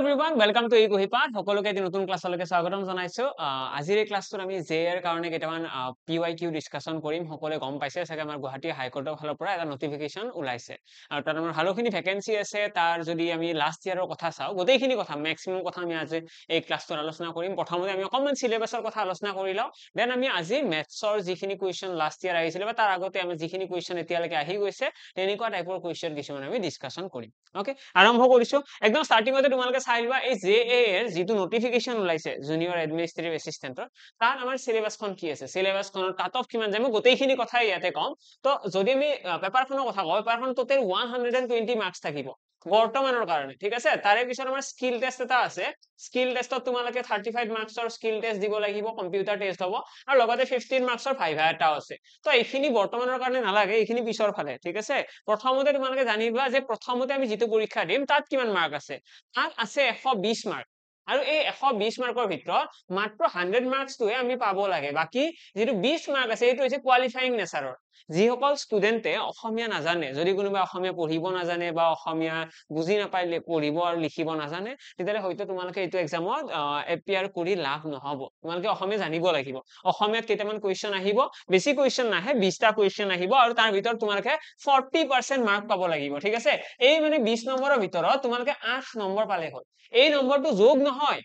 Everyone welcome to ইকুহিপাত সকলোকে এটি নতুন ক্লাছলৈকে স্বাগতম জনাইছো আজিৰ এই ক্লাছটোত আমি জেআৰ কাৰণে কেইটামান পিৱাইকিউ ডিসকাশন কৰিম সকলোৱে গম পাইছে চাগে আমাৰ গুৱাহাটী হাইকোৰ্টৰ ফালৰ পৰা এটা নটিফিকেশন ওলাইছে আৰু তাত আমাৰ ভালোখিনি ভ্যাকেন্সি আছে তাৰ যদি আমি লাষ্ট ইয়াৰৰ কথা চাও গোটেইখিনি কথা ম্যাক্সিমাম কথা আমি আজি এই ক্লাছটোত আলোচনা কৰিম প্ৰথমতে আমি অকমান সিলেবাসৰ কথা আলোচনা কৰি লও দেন আমি আজি ম্যাথছৰ যিখিনি কোৱেশ্চন লাষ্ট ইয়াৰ আহিছিল বা তাৰ আগতে আমি যিখিনি কোৱেশ্চন এতিয়ালৈকে আহি গৈছে তেনেকুৱা টাইপৰ কোৱেশ্চন কিছুমান আমি ডিসকাশন কৰিম ওকে আৰম্ভ কৰিছো একদম স্টাৰ্টিংতে তোমালোকে চাই লোৱা এই জেএ এৰ যেটো নোটিফিকেশন ওলাইছে জুনিয়ৰ এডমিনিষ্ট্ৰেটিভ এসিস্ট্যান্টৰ তাত আমাৰ সিলেবাসখন কি আছে সিলেবাসখনৰ কাট অফ কিমান যায় মই গোটেইখিনি কথা ইয়াতে কম তো যদি আমি পেপাৰখনৰ কথা কওঁ পেপাৰখন টোটাল 120 মাৰ্কস থাকিব বৰ্তমানৰ কাৰণে ঠিক আছে তাৰে পিছত আমাৰ স্কিল টেষ্ট এটা আছে স্কিল টেষ্টত তোমালোকে 35 মাৰ্কসৰ স্কিল টেষ্ট দিব লাগিব কম্পিউটাৰ টেষ্ট হ'ব আৰু লগতে 15 মাৰ্কসৰ ভাইভা এটাও আছে তো এইখিনি বৰ্তমানৰ কাৰণে নালাগে এইখিনি পিছৰ ফালে ঠিক আছে প্ৰথমতে তোমালোকে জানিবা যে প্ৰথমতে আমি যেটো পৰীক্ষা দিম তাত কিমান মাৰ্ক আছে তাত আছে 120 মাৰ্ক আৰু এই 120 মাৰ্কৰ ভিতৰত মাত্ৰ 100 মাৰ্কসটোহে আমি পাব লাগে বাকি যেটো 20 মাৰ্ক আছে এটো হৈছে কোৱালিফাইং নেচাৰৰ যিসকল ষ্টুডেন্টে অসমীয়া নাজানে যদি কোনোবা অসমীয়া পঢ়িব নাজানে বা অসমীয়া বুজি নাপাইলে পঢ়িব আৰু লিখিব নাজানে তেতিয়ালে হয়তো তোমালোকে এইটো এক্সামত এপিয়াৰ কৰি লাভ নহব তোমালোকে অসমীয়া জানিব লাগিব অসমীয়াত কেইটামান কোৱেশ্চন আহিব বেছি কোৱেশ্চন নাহে 20টা কোৱেশ্চন আহিব আৰু তাৰ ভিতৰত তোমালোকে 40% মাৰ্ক পাব লাগিব ঠিক আছে এই মানে 20 নম্বৰৰ ভিতৰত তোমালোকে 8 নম্বৰ পালে হ'ল এই নম্বৰটো যোগ নহয়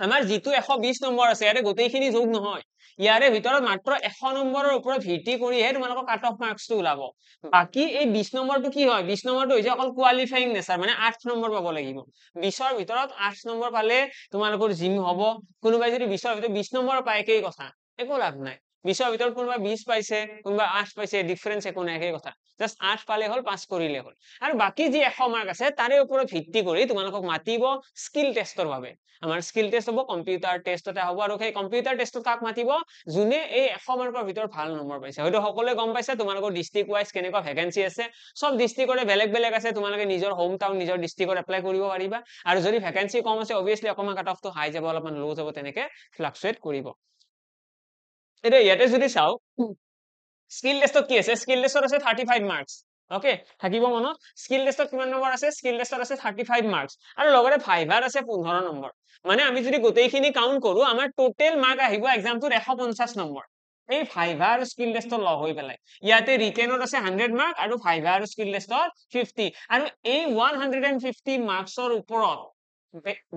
আমাৰ যেটো 120 নম্বৰ আছে ইয়াৰে গোটেইখিনি যোগ নহয় ইয়াৰে ভিতৰত মাত্ৰ 100 নম্বৰৰ ওপৰত ভিত্তি কৰিহে তোমালোকৰ কাট অফ মাৰ্কসটো ওলাব বাকি এই 20 নম্বৰটো কি হয় 20 নম্বৰটো হৈছে অকল কোৱালিফাইং নেচাৰ মানে 8 নম্বৰ পাব লাগিব 20ৰ ভিতৰত 8 নম্বৰ পালে তোমালোকৰ জিম হ'ব কোনোবাই যদি 20ৰ ভিতৰত 20 নম্বৰ পায় কি কথা একো লাভ নাই 20ৰ ভিতৰত কোনোবা 20 পাইছে কোনোবা 8 পাইছে ডিফাৰেন্স একো নাই কি কথা জাস্ট 8 পালে হ'ল পাস কৰিলে হ'ল আৰু বাকি যি 100 মাৰ্ক আছে তাৰে ওপৰত ভিত্তি কৰি তোমালোকক মাতিব স্কিল টেষ্টৰ বাবে আমাৰ স্কিল টেষ্ট হ'ব কম্পিউটাৰ টেষ্ট এটা হ'ব আৰু সেই কম্পিউটাৰ টেষ্টত কাক মাতিব যোনে এই 100 মাৰ্কৰ ভিতৰত ভাল নম্বৰ পাইছে হয়তো সকলোৱে গম পাইছে তোমালোকৰ ডিস্ট্ৰিক্ট ওয়াইজ কেনেকুৱা ভ্যাকেন্সি আছে সব ডিস্ট্ৰিক্টৰে বেলেগ বেলেগ আছে তোমালোকে নিজৰ হোম টাউন নিজৰ ডিস্ট্ৰিক্টত এপ্লাই কৰিব পাৰিবা আৰু যদি ভ্যাকেন্সি কম আছে অবিয়াসলি অকমান কাট অফটো হাই যাব অলপমান লো যাব তেনেকে ফ্লাকচুৱেট কৰিব এটা ইয়াতে যদি চাও স্কিল টেষ্টত কি আছে স্কিল টেষ্টত আছে 35 মাৰ্কস ওকে থাকিব মনত স্কিল টেষ্টত কিমান নম্বৰ আছে স্কিল টেষ্টত আছে 35 মাৰ্কস আৰু লগতে ভাইভাৰ আছে 15 নম্বৰ মানে আমি যদি গোটেইখিনি কাউন্ট কৰো আমাৰ টোটাল মাৰ্ক আহিব এক্সামটোত 150 নম্বৰ এই ভাইভা আৰু স্কিল টেষ্টত লগ হৈ পেলাই ইয়াতে ৰিটেনত আছে 100 মাৰ্ক আৰু ভাইভা আৰু স্কিল টেষ্টত 50 আৰু এই 150 মাৰ্কসৰ ওপৰত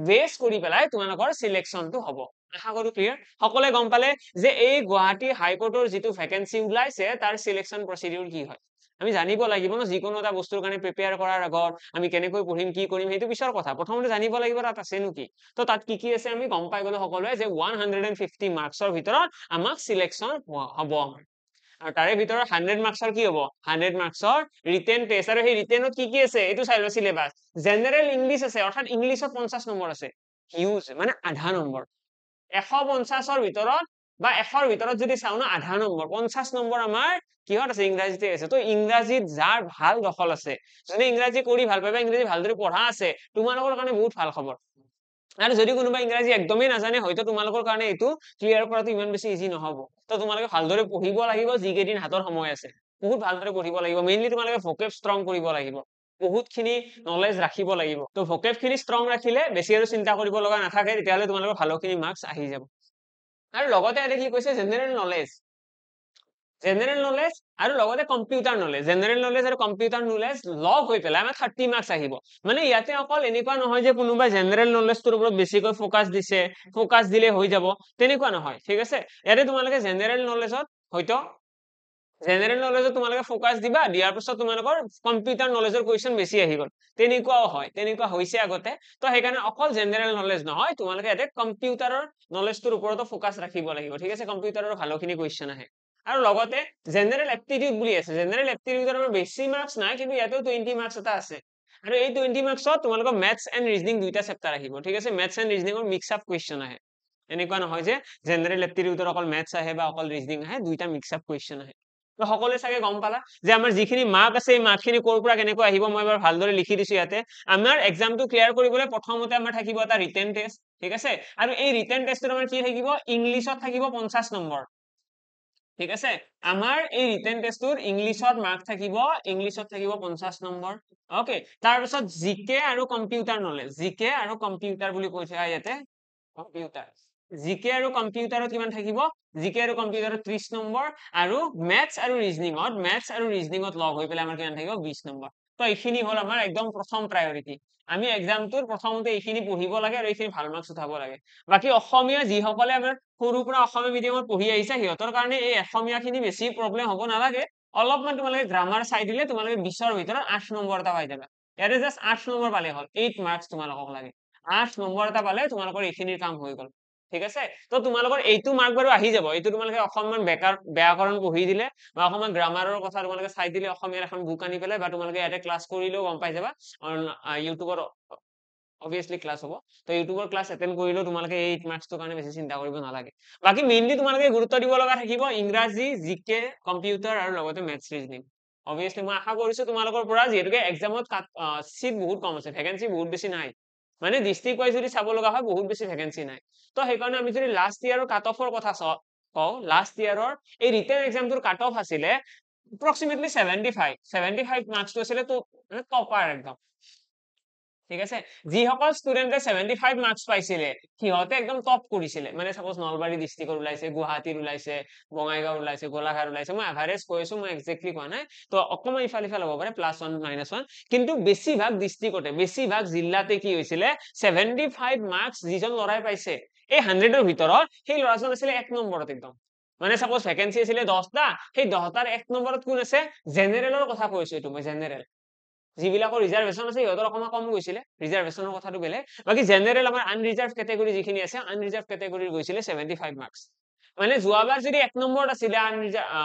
বেস কৰি পেলাই তোমালোকৰ সিলেকশনটো হ'ব আশা কৰো ক্লিয়াৰ সকলোৱে গম পালে যে এই গুৱাহাটী হাইকোৰ্টৰ যেটো ভ্যাকেন্সি ওলাইছে তাৰ সিলেকশন প্ৰসিডিউৰ কি হয় আমি জানিব লাগিব ন যিকোনো এটা বস্তুৰ কাৰণে প্ৰিপেয়াৰ কৰাৰ আগত আমি কেনেকৈ পঢ়িম কি কৰিম হেতু পিছৰ কথা প্ৰথমতে জানিব লাগিব তাত আছে নুকি তো তাত কি আছে আমি গম পাই গলো সকলোৱে যে 150 মাৰ্কসৰ ভিতৰত আমাক সিলেকশন হ'ব আৰু তাৰে ভিতৰত 100 মাৰ্কসৰ কি হ'ব 100 মাৰ্কসৰ ৰিটেন টেষ্ট আৰু সেই ৰিটেনত কি আছে এটো চাই লো সিলেবাস জেনাৰেল ইংলিশ আছে অৰ্থাৎ ইংলিশত 50 নম্বৰ আছে হিউজ মানে আধা নম্বৰ 150ৰ ভিতৰত বা 100ৰ ভিতৰত যদি চাও না আধা নম্বৰ 50 নম্বৰ আমাৰ কিহত আছে ইংৰাজীতে আছে তো ইংৰাজীত যাৰ ভাল দখল আছে যদি ইংৰাজী কৰি ভাল পাবে ইংৰাজী ভালদৰে পঢ়া আছে তোমালোকৰ কাৰণে বহুত ভাল খবৰ আৰু যদি কোনোবা ইংৰাজী একদমই নাজানে হয়তো তোমালোকৰ কাৰণে এটো ক্লিয়াৰ কৰাটো ইমান বেছি ইজি নহব তো তোমালোকে ভালদৰে পঢ়িব লাগিব যি কেইদিন হাতৰ সময় আছে বহুত ভালদৰে পঢ়িব লাগিব মেইনলি তোমালোকে ভোকেব ষ্ট্ৰং কৰিব লাগিব বহুতখিনি নলেজ ৰাখিব লাগিব তো ভোকেব খিনি ষ্ট্ৰং ৰাখিলে বেছি আৰু চিন্তা কৰিব লগা নাথাকে তেতিয়ালে তোমালোকৰ ভালোখিনি মাৰ্কস আহি যাব আৰু লগতে এটা কি কৈছে জেনাৰেল নলেজ আৰু লগতে কম্পিউটাৰ নলেজ জেনাৰেল নলেজ আৰু কম্পিউটাৰ নলেজ লগ হৈ পেলাই আমাৰ 30 মাৰ্কস আহিব মানে ইয়াতে অকল এনেকুৱা নহয় যে কোনোবা জেনাৰেল নলেজটোৰ ওপৰত বেছিকৈ ফোকাস দিলে হৈ যাব তেনেকুৱা নহয় ঠিক আছে ইয়াতে তোমালোকে জেনাৰেল নলেজত হয়তো জেনাৰেল নলেজত তোমালোকে ফোকাস দিবা দিয়াৰ পিছত তোমালোকৰ কম্পিউটাৰ নলেজৰ কোৱেশ্চন বেছি আহি গল তেনেকুৱাও হয় তেনেকুৱা হৈছে আগতে তো সেইকাৰণে অকল জেনাৰেল নলেজ নহয় তোমালোকে ইয়াতে কম্পিউটাৰৰ নলেজটোৰ ওপৰতো ফোকাস ৰাখিব লাগিব ঠিক আছে কম্পিউটাৰৰ ভালোখিনি কোৱেশ্চন আহে আৰু লগতে জেনাৰেল এপ্টিটিউড বুলি আছে জেনাৰেল এপ্টিটিউডৰ বেছি মাৰ্কস নাই কিন্তু ইয়াতেও 20 মাৰ্কস এটা আছে আৰু এই 20 মাৰ্কসত তোমালোকৰ ম্যাথছ এণ্ড ৰিজনিং দুইটা চেপ্টাৰ আহিব ঠিক আছে ম্যাথছ এণ্ড ৰিজনিংৰ মিক্স আপ কোৱেশ্চন আহে এনেকুৱা নহয় যে জেনাৰেল এপ্টিটিউডৰ অকল ম্যাথছ আহে বা অকল ৰিজনিং আহে দুইটা মিক্স আপ কোৱেশ্চন আহে তো সকলোৱে চাগে গম পালা যে আমাৰ যিখিনি মাৰ্ক আছে এই মাৰ্কখিনি কৰ পৰা কেনেকৈ আহিব মই এবাৰ ভালদৰে লিখি দিছো ইয়াতে আমাৰ এক্সামটো ক্লিয়াৰ কৰিবলৈ প্ৰথমতে আমাৰ থাকিব এটা ৰিটেন টেষ্ট ঠিক আছে আৰু এই ৰিটেন টেষ্টত আমাৰ কি থাকিব ইংলিশত থাকিব 50 নম্বৰ ঠিক আছে আমাৰ এই ৰিটেন টেষ্টটোৰ ইংলিছত মাৰ্ক থাকিব ইংলিছত থাকিব 50 নম্বৰ ওকে তাৰ পিছত জিকে আৰু কম্পিউটাৰ নলেজ জিকে আৰু কম্পিউটাৰ বুলি কৈছে ইয়াতে কম্পিউটাৰ জিকে আৰু কম্পিউটাৰত কিমান থাকিব জিকে আৰু কম্পিউটাৰত 30 নম্বৰ আৰু মেথছ আৰু ৰিজনিঙত লগ হৈ পেলাই আমাৰ কিমান থাকিব 20 নম্বৰ তো এইখিনি হ'ল আমাৰ একদম প্ৰথম প্ৰায়োৰিটি আমি এক্সামটোৰ প্ৰথমতে এইখিনি পঢ়িব লাগে আৰু এইখিনি ভাল মাৰ্কছ উঠাব লাগে বাকি অসমীয়া যিসকলে আমাৰ সৰুৰ পৰা অসমীয়া মিডিয়ামত পঢ়ি আহিছে সিহঁতৰ কাৰণে এই অসমীয়াখিনি বেছি প্ৰব্লেম হ'ব নালাগে অলপমান তোমালোকে গ্ৰামাৰ চাই দিলে তোমালোকে 20ৰ ভিতৰত 8 নম্বৰ এটা পাই যাবা ইয়াতে জাস্ট 8 নম্বৰ পালে হ'ল 8 মাৰ্কছ তোমালোকক লাগে 8 নম্বৰ এটা পালে তোমালোকৰ এইখিনিৰ কাম হৈ গ'ল ঠিক আছে তো তোমালোকৰ এইটো মাৰ্ক বাৰু আহি যাব এইটো তোমালোকে অকমান ব্যাকৰণ পঢ়ি দিলে বা অকমান গ্ৰামাৰৰ কথা তোমালোকে চাই দিলে অসমীয়াৰ এখন বুক আনি পেলাই বা তোমালোকে ইয়াতে ক্লাছ কৰিলেও গম পাই যাবা ইউটিউবত obviously ক্লাছ হ'ব তো ইউটিউবৰ ক্লাছ এটেন্ড কৰিলেও তোমালোকে 8 মাৰ্কছৰ কাৰণে বেছি চিন্তা কৰিব নালাগে বাকি মেইনলি তোমালোকে গুৰুত্ব দিব লগা থাকিব ইংৰাজী জিকে কম্পিউটাৰ আৰু লগতে মেথছ ৰিজনিং obviously মই আশা কৰিছো তোমালোকৰ পৰা যেহেতুকে এক্সামত সিট বহুত কম আছে ভ্যাকেন্সি বহুত বেছি নাই মানে ডিস্ট্ৰিক্ট ওয়াইজ যদি চাব লগা হয় বহুত বেছি ভ্যাকেন্সি নাই তো সেইকাৰণে আমি যদি লাষ্ট ইয়াৰৰ কাট অফৰ কথা কওঁ লাষ্ট ইয়াৰৰ এই ৰিটেন এক্সামটোৰ কাট অফ আছিলে approximately 75 মাৰ্কছটো আছিলে তো টপাৰ একদম ঠিক আছে যিসকল ষ্টুডেণ্টে 75 মাৰ্কছ পাইছিলে সিহঁতে একদম টপ কৰিছিলে মানে সাপোজ নলবাৰী ডিস্ট্ৰিক্টৰ ওলাইছে গুৱাহাটীৰ ওলাইছে বঙাইগাঁও ওলাইছে গোলাঘাট ওলাইছে মই এভাৰেজ কৈছো মই এক্স্যাক্টলি কোৱা নাই তো অকমান ইফাল হ'ব পাৰে +1 -1 কিন্তু বেছিভাগ ডিস্ট্ৰিক্টতে বেছিভাগ জিলাতে কি হৈছিলে 75 মাৰ্কছ যিজন লৰাই পাইছে এই 100ৰ ভিতৰত সেই লৰাজন আছিল 1 নম্বৰত একদম মানে সাপোজ ভ্যাকেন্সি আছিল 10টা সেই 10টাৰ 1 নম্বৰত কোন আছে জেনাৰেলৰ কথা কৈছো এইটো মই জেনাৰেল যিবিলাকৰ ৰিজাৰ্ভেশন আছে সিহঁতৰ অকমান কম গৈছিলে ৰিজাৰ্ভেশনৰ কথাটো বেলেগ বাকি জেনাৰেল আমাৰ আনৰিজাৰ্ভ ক্যাটাগৰী যিখিনি আছে আনৰিজাৰ্ভ ক্যাটাগৰীৰ গৈছিলে 75 মাৰ্কছ মানে যোৱাবাৰ যদি 1 নম্বৰত আছিল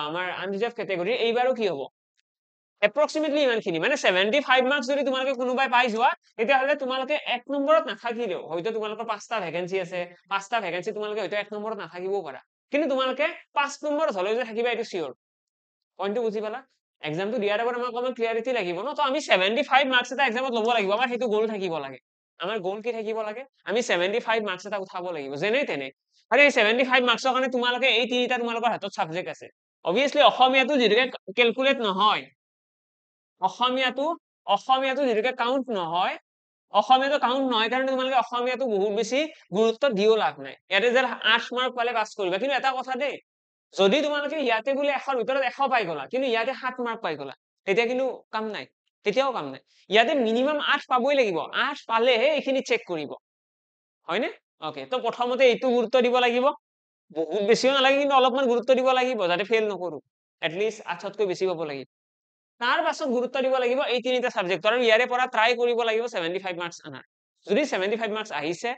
আমাৰ আনৰিজাৰ্ভ ক্যাটাগৰী এইবাৰো কি হ'ব approximately ইমানখিনি মানে 75 মাৰ্কছ যদি তোমালোকে কোনোবাই পাই যোৱা তেতিয়াহলে তোমালোকে 1 নম্বৰত নাথাকিলেও হয়তো তোমালোকৰ 5টা ভ্যাকেন্সি আছে 5টা ভ্যাকেন্সি তোমালোকে হয়তো 1 নম্বৰত নাথাকিবও পাৰা কিন্তু তোমালোকে 5 নম্বৰত হলেও যে থাকিবা এইটো সিওৰ পইণ্টটো বুজি পালা এক্সামটো দিয়াৰ আগত আমাক অকমান ক্লিয়াৰিটি লাগিব ন তো আমি 75 মাৰ্কছ এটা এক্সামত ল'ব লাগিব আমাৰ সেইটো গোল থাকিব লাগে আমাৰ গোল কি থাকিব লাগে আমি 75 মাৰ্কছ এটা উঠাব লাগিব যেনে তেনে আৰু এই 75 মাৰ্কছৰ কাৰণে তোমালোকে এই তিনিটা তোমালোকৰ হাতত সাবজেক্ট আছে obviously অসমীয়াটো যেনেকৈ ক্যালকুলেট নহয় অসমীয়াটো যেনেকৈ কাউন্ট নহয় অসমীয়াটো কাউন্ট নহয় কাৰণে তোমালোকে অসমীয়াটো বহুত বেছি গুৰুত্ব দিও লাভ নাই ইয়াতে যে 8 মাৰ্ক পালে পাছ কৰিবা কিন্তু এটা কথা দেই যদি তোমালোকে ইয়াতে বোলে 100ৰ ভিতৰত 100 পাই গলা কিন্তু ইয়াতে 7 মাৰ্ক পাই গলা তেতিয়া কিন্তু কাম নাই তেতিয়াও কাম নাই ইয়াতে মিনিমাম 8 পাবই লাগিব 8 পালেহে এইখিনি চেক কৰিব হয়নে ওকে তো প্ৰথমতে এইটো গুৰুত্ব দিব লাগিব বহুত বেছিও নালাগে কিন্তু অলপমান গুৰুত্ব দিব লাগিব যাতে ফেল নকৰো এটলিষ্ট 8তকৈ বেছি পাব লাগিব তাৰ পাছত গুৰুত্ব দিব লাগিব এই তিনিটা সাবজেক্ট আৰু ইয়াৰে পৰা ট্ৰাই কৰিব লাগিব 75 মাৰ্কছ আনাৰ যদি 75 মাৰ্কছ আহিছে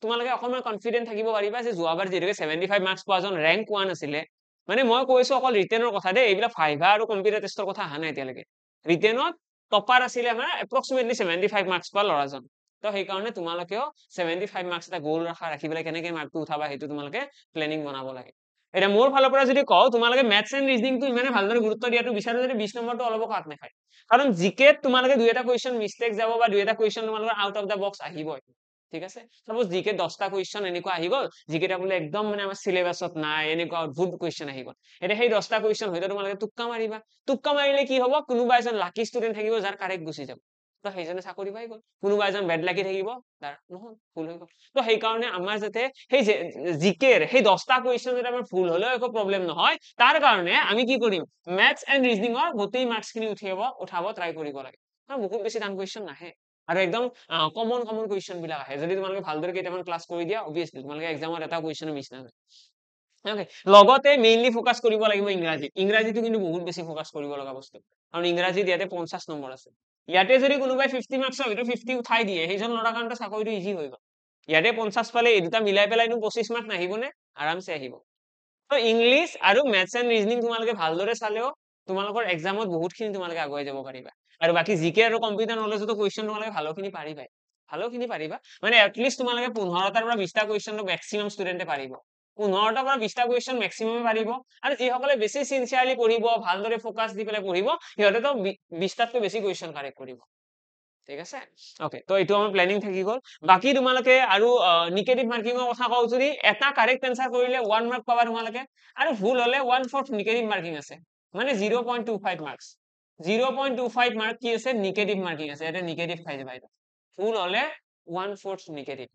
তোমালোকে অকমান কনফিডেন্ট থাকিব পাৰিবা যে যোৱাবাৰ যেনেকৈ 75 মাৰ্কছ পোৱাজন ৰেংক 1 আছিলে মানে মই কৈছো অকল ৰিটেনৰ কথা দেই এইবিলাক ভাইভা আৰু কম্পিউটাৰ টেষ্টৰ কথা আহা নাই এতিয়ালৈকে ৰিটেনত টপাৰ আছিলে আমাৰ approximately 75 মাৰ্কছ পোৱা লৰাজন তো সেইকাৰণে তোমালোকেও 75 মাৰ্কছ এটা গোল ৰাখি পেলাই কেনেকৈ মাৰ্কটো উঠাবা সেইটো তোমালোকে প্লেনিং বনাব লাগে এটা মোৰ ফালৰ পৰা যদি কওঁ তোমালোকে মেথছ এণ্ড ৰিজনিংটো ইমানে ভালদৰে গুৰুত্ব দিয়াটো বিচাৰো যদি 20 নম্বৰটো অলপ কাট নাখায় কাৰণ জিকেত তোমালোকে দুই এটা কুৱেশ্যন মিস্টেক যাব বা দুই এটা কুৱেশ্যন তোমালোকৰ আউট অফ দা বক্স আহিবই ঠিক আছে সাপোজ জিকে 10টা কুৱেশ্যন এনেকুৱা আহি গ'ল জিকেটা বোলে একদম মানে আমাৰ সিলেবাছত নাই এনেকুৱা অদ্ভুত কুৱেশ্যন আহি গ'ল এতিয়া সেই 10টা কুৱেশ্যন হয়তো তোমালোকে তুক্কা মাৰিলে কি হ'ব কোনোবা এজন লাকি ষ্টুডেন্ট থাকিব যাৰ কাৰেক্ট গুচি যাব তো সেইজনে চাকৰি পাই গ'ল কোনোবা এজন বেড লাকি থাকিব তাৰ নহয় ভুল হৈ গ'ল তো সেইকাৰণে আমাৰ যাতে সেই জিকেৰ সেই 10টা কুৱেশ্যন যদি আমাৰ ভুল হলেও একো প্ৰব্লেম নহয় তাৰ কাৰণে আমি কি কৰিম মেথছ এণ্ড ৰিজনিঙৰ গোটেই মাৰ্কছখিনি উঠাব ট্ৰাই কৰিব লাগে বহুত বেছি টান কুৱেশ্যন নাহে আৰু একদম কমন কুৱেশ্যন বিলাক আহে যদি তোমালোকে ভালদৰে কেইটামান ক্লাছ কৰি দিয়া অবভিয়াছলি তোমালোকে এক্সামত এটা কুৱেশ্যন মিছ নাযায় ওকে লগতে মেইনলি ফোকাস কৰিব লাগিব ইংৰাজীটো কিন্তু বহুত বেছি ফোকাস কৰিব লগা বস্তু কাৰণ ইংৰাজীত ইয়াতে 50 নম্বৰ আছে ইয়াতে যদি কোনোবাই 50 মাৰ্কছৰ ভিতৰত 50 উঠাই দিয়ে সেইজন ল'ৰাৰ কাৰণে চাকৰিটো ইজি হৈ গ'ল ইয়াতে 50 পালে এই দুটা মিলাই পেলাই 25 মাৰ্ক নাহিবনে আৰামছে আহিব তো ইংলিছ আৰু মেথছ এণ্ড ৰিজনিং তোমালোকে ভালদৰে চালেও তোমালোকৰ এক্সামত বহুতখিনি তোমালোকে আগুৱাই যাব পাৰিবা আৰু বাকি জিকে আৰু কম্পিউটাৰ নলেজতো কুৱেশ্যন তোমালোকে ভালোখিনি পাৰিবা মানে এটলিষ্ট তোমালোকে 15টাৰ পৰা 20টা কুৱেশ্যনটো মেক্সিমাম ষ্টুডেণ্টে পাৰিব 15টাৰ পৰা 20টা কুৱেশ্যন মেক্সিমামে পাৰিব আৰু যিসকলে বেছি সিনচিয়াৰলি পঢ়িব ভালদৰে ফোকাস দি পেলাই পঢ়িব সিহঁতেতো 20টাতকৈ বেছি কুৱেশ্যন কাৰেক্ট কৰিব ঠিক আছে ওকে তো এইটো আমাৰ প্লেনিং থাকি গল বাকি তোমালোকে আৰু নিগেটিভ মাৰ্কিঙৰ কথা কওঁ যদি এটা কাৰেক্ট এনসাৰ কৰিলে 1 মাৰ্ক পাবা তোমালোকে আৰু ভুল হলে 1/4 নিগেটিভ মাৰ্কিং আছে মানে 0.25 মাৰ্কস 0.25 মাৰ্ক কি আছে নিগেটিভ মাৰ্কিং আছে এটা নিগেটিভ খাই যাবা এটা ভুল হলে 1/4 নিগেটিভ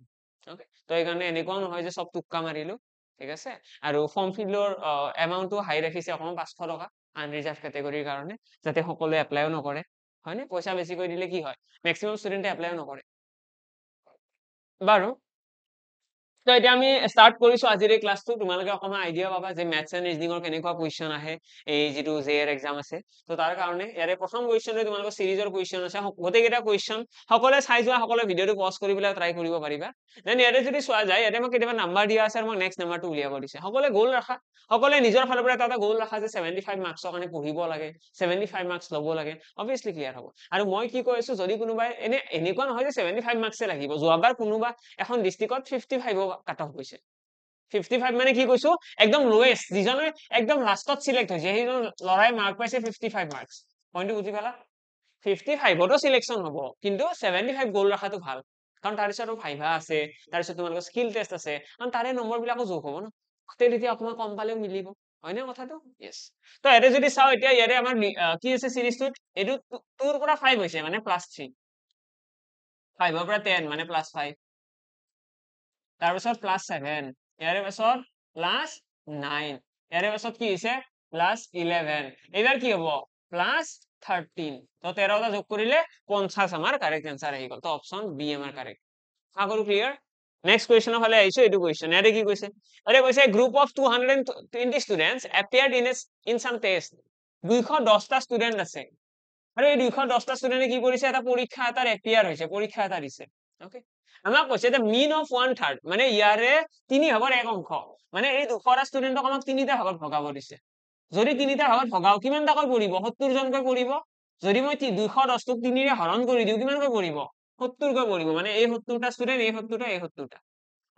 ওকে তো এইকাৰণে এনেকুৱাও নহয় যে সব টুক্কা মাৰিলো ঠিক আছে আৰু ফৰ্ম ফিলৰ এমাউন্টটো হাই ৰাখিছে অকমান 500 টকা আনৰিজাৰ্ভ কেটেগৰীৰ কাৰণে যাতে সকলোৱে এপ্লাইও নকৰে হয় নে পইচা বেছি কৰি দিলে কি হয় ম্যাক্সিমাম স্টুডেন্টে এপ্লাইও নকৰে বাৰু তো এতিয়া আমি স্টাৰ্ট কৰিছো আজিৰ এই ক্লাসটো তোমালোকে অকমান আইডিয়া পাবা যে ম্যাথছ এন্ড ৰিজনিংৰ কেনেকুৱা কোৱেশ্চন আহে এই যেটো জেআৰ এক্সাম আছে তো তাৰ কাৰণে ইয়াৰে প্ৰথম কোৱেশ্চনটো তোমালোকৰ সিৰিজৰ কোৱেশ্চন আছে গোটেইকেইটা কোৱেশ্চন সকলে চাই যোৱা সকলে ভিডিওটো পজ কৰি পেলাই ট্ৰাই কৰিব পাৰিবা দেন ইয়াৰে যদি চোৱা যায় ইয়াতে মই কেতিয়াবা নাম্বাৰ দিয়া আছে আৰু মই নেক্সট নাম্বাৰটো উলিয়াব দিছে সকলে গোল ৰাখা সকলে নিজৰ ফালৰ পৰা এটা গোল ৰাখা যে 75 মাৰ্কছৰ কাৰণে পঢ়িব লাগে 75 মাৰ্কছ ল'ব লাগে অবভিয়াসলি ক্লিয়াৰ হ'ব আৰু মই কি কৈ আছো যদি কোনোবাই এনেকুৱা নহয় যে 75 মাৰ্কছে লাগিব যোৱাবাৰ কোনোবা এখন ডিস্ট্ৰিক্টত 55 কাট অফ গৈছে 55 মানে কি কৈছো একদম লোয়েষ্ট যিজনে একদম লাষ্টত সিলেক্ট হৈছে সেইজন লৰাই মাৰ্ক পাইছে 55 মাৰ্কস পইণ্টটো বুজি পালা 55 সিলেকশন হ'ব কিন্তু 75 গোল ৰাখাটো ভাল কাৰণ তাৰ পিছত ভাইভা আছে তাৰ পিছত তোমালোকৰ স্কিল টেষ্ট আছে কাৰণ তাৰে নম্বৰ বিলাকো যোগ হ'ব ন তেতিয়া অকমান কম পালেও মিলিব হয়নে কথাটো ইয়েস তো এতে যদি চাও এতিয়া ইয়াৰে আমাৰ কি আছে সিৰিজটোত এটো 2 ৰ পৰা 5 হৈছে মানে +3 5 ৰ পৰা 10 মানে +5 তাৰ পিছত +7 ইয়াৰে পিছত +9 ইয়াৰে পিছত কি হৈছে +11 এইবাৰ কি হ'ব +13 তো 13 টা যোগ কৰিলে 50 আমাৰ কাৰেক্ট आंसर আহি গল তো অপশন বি আমাৰ কাৰেক্ট আগৰ ক্লিয়াৰ নেক্সট কোৱেশ্চনৰ ফালে আহিছো এটো কোৱেশ্চন ইয়াতে কি কৈছে আৰে কৈছে group of 220 students appeared in some test 210 টা ষ্টুডেন্ট আছে আৰু এই 210 টা ষ্টুডেন্টে কি কৰিছে এটা পৰীক্ষা এটাৰ এপিয়াৰ হৈছে পৰীক্ষা এটা দিছে ওকে আমাক কৈছে যে মিন অফ 1/3 মানে ইয়াৰে 3 ভাগৰ এক অংশ মানে এই 200 টা ষ্টুডেন্টক আমাক 3টা ভাগত ভগাব দিছে যদি 3টা ভাগত ভগাও কিমানটা কৈ পৰিব 70 জনকৈ পৰিব যদি মই 210 টোক 3 ৰে হৰণ কৰি দিও কিমানকৈ পৰিব 70 কৈ পৰিব মানে এই 70 টা ষ্টুডেন্ট এই 70 টা এই 70 টা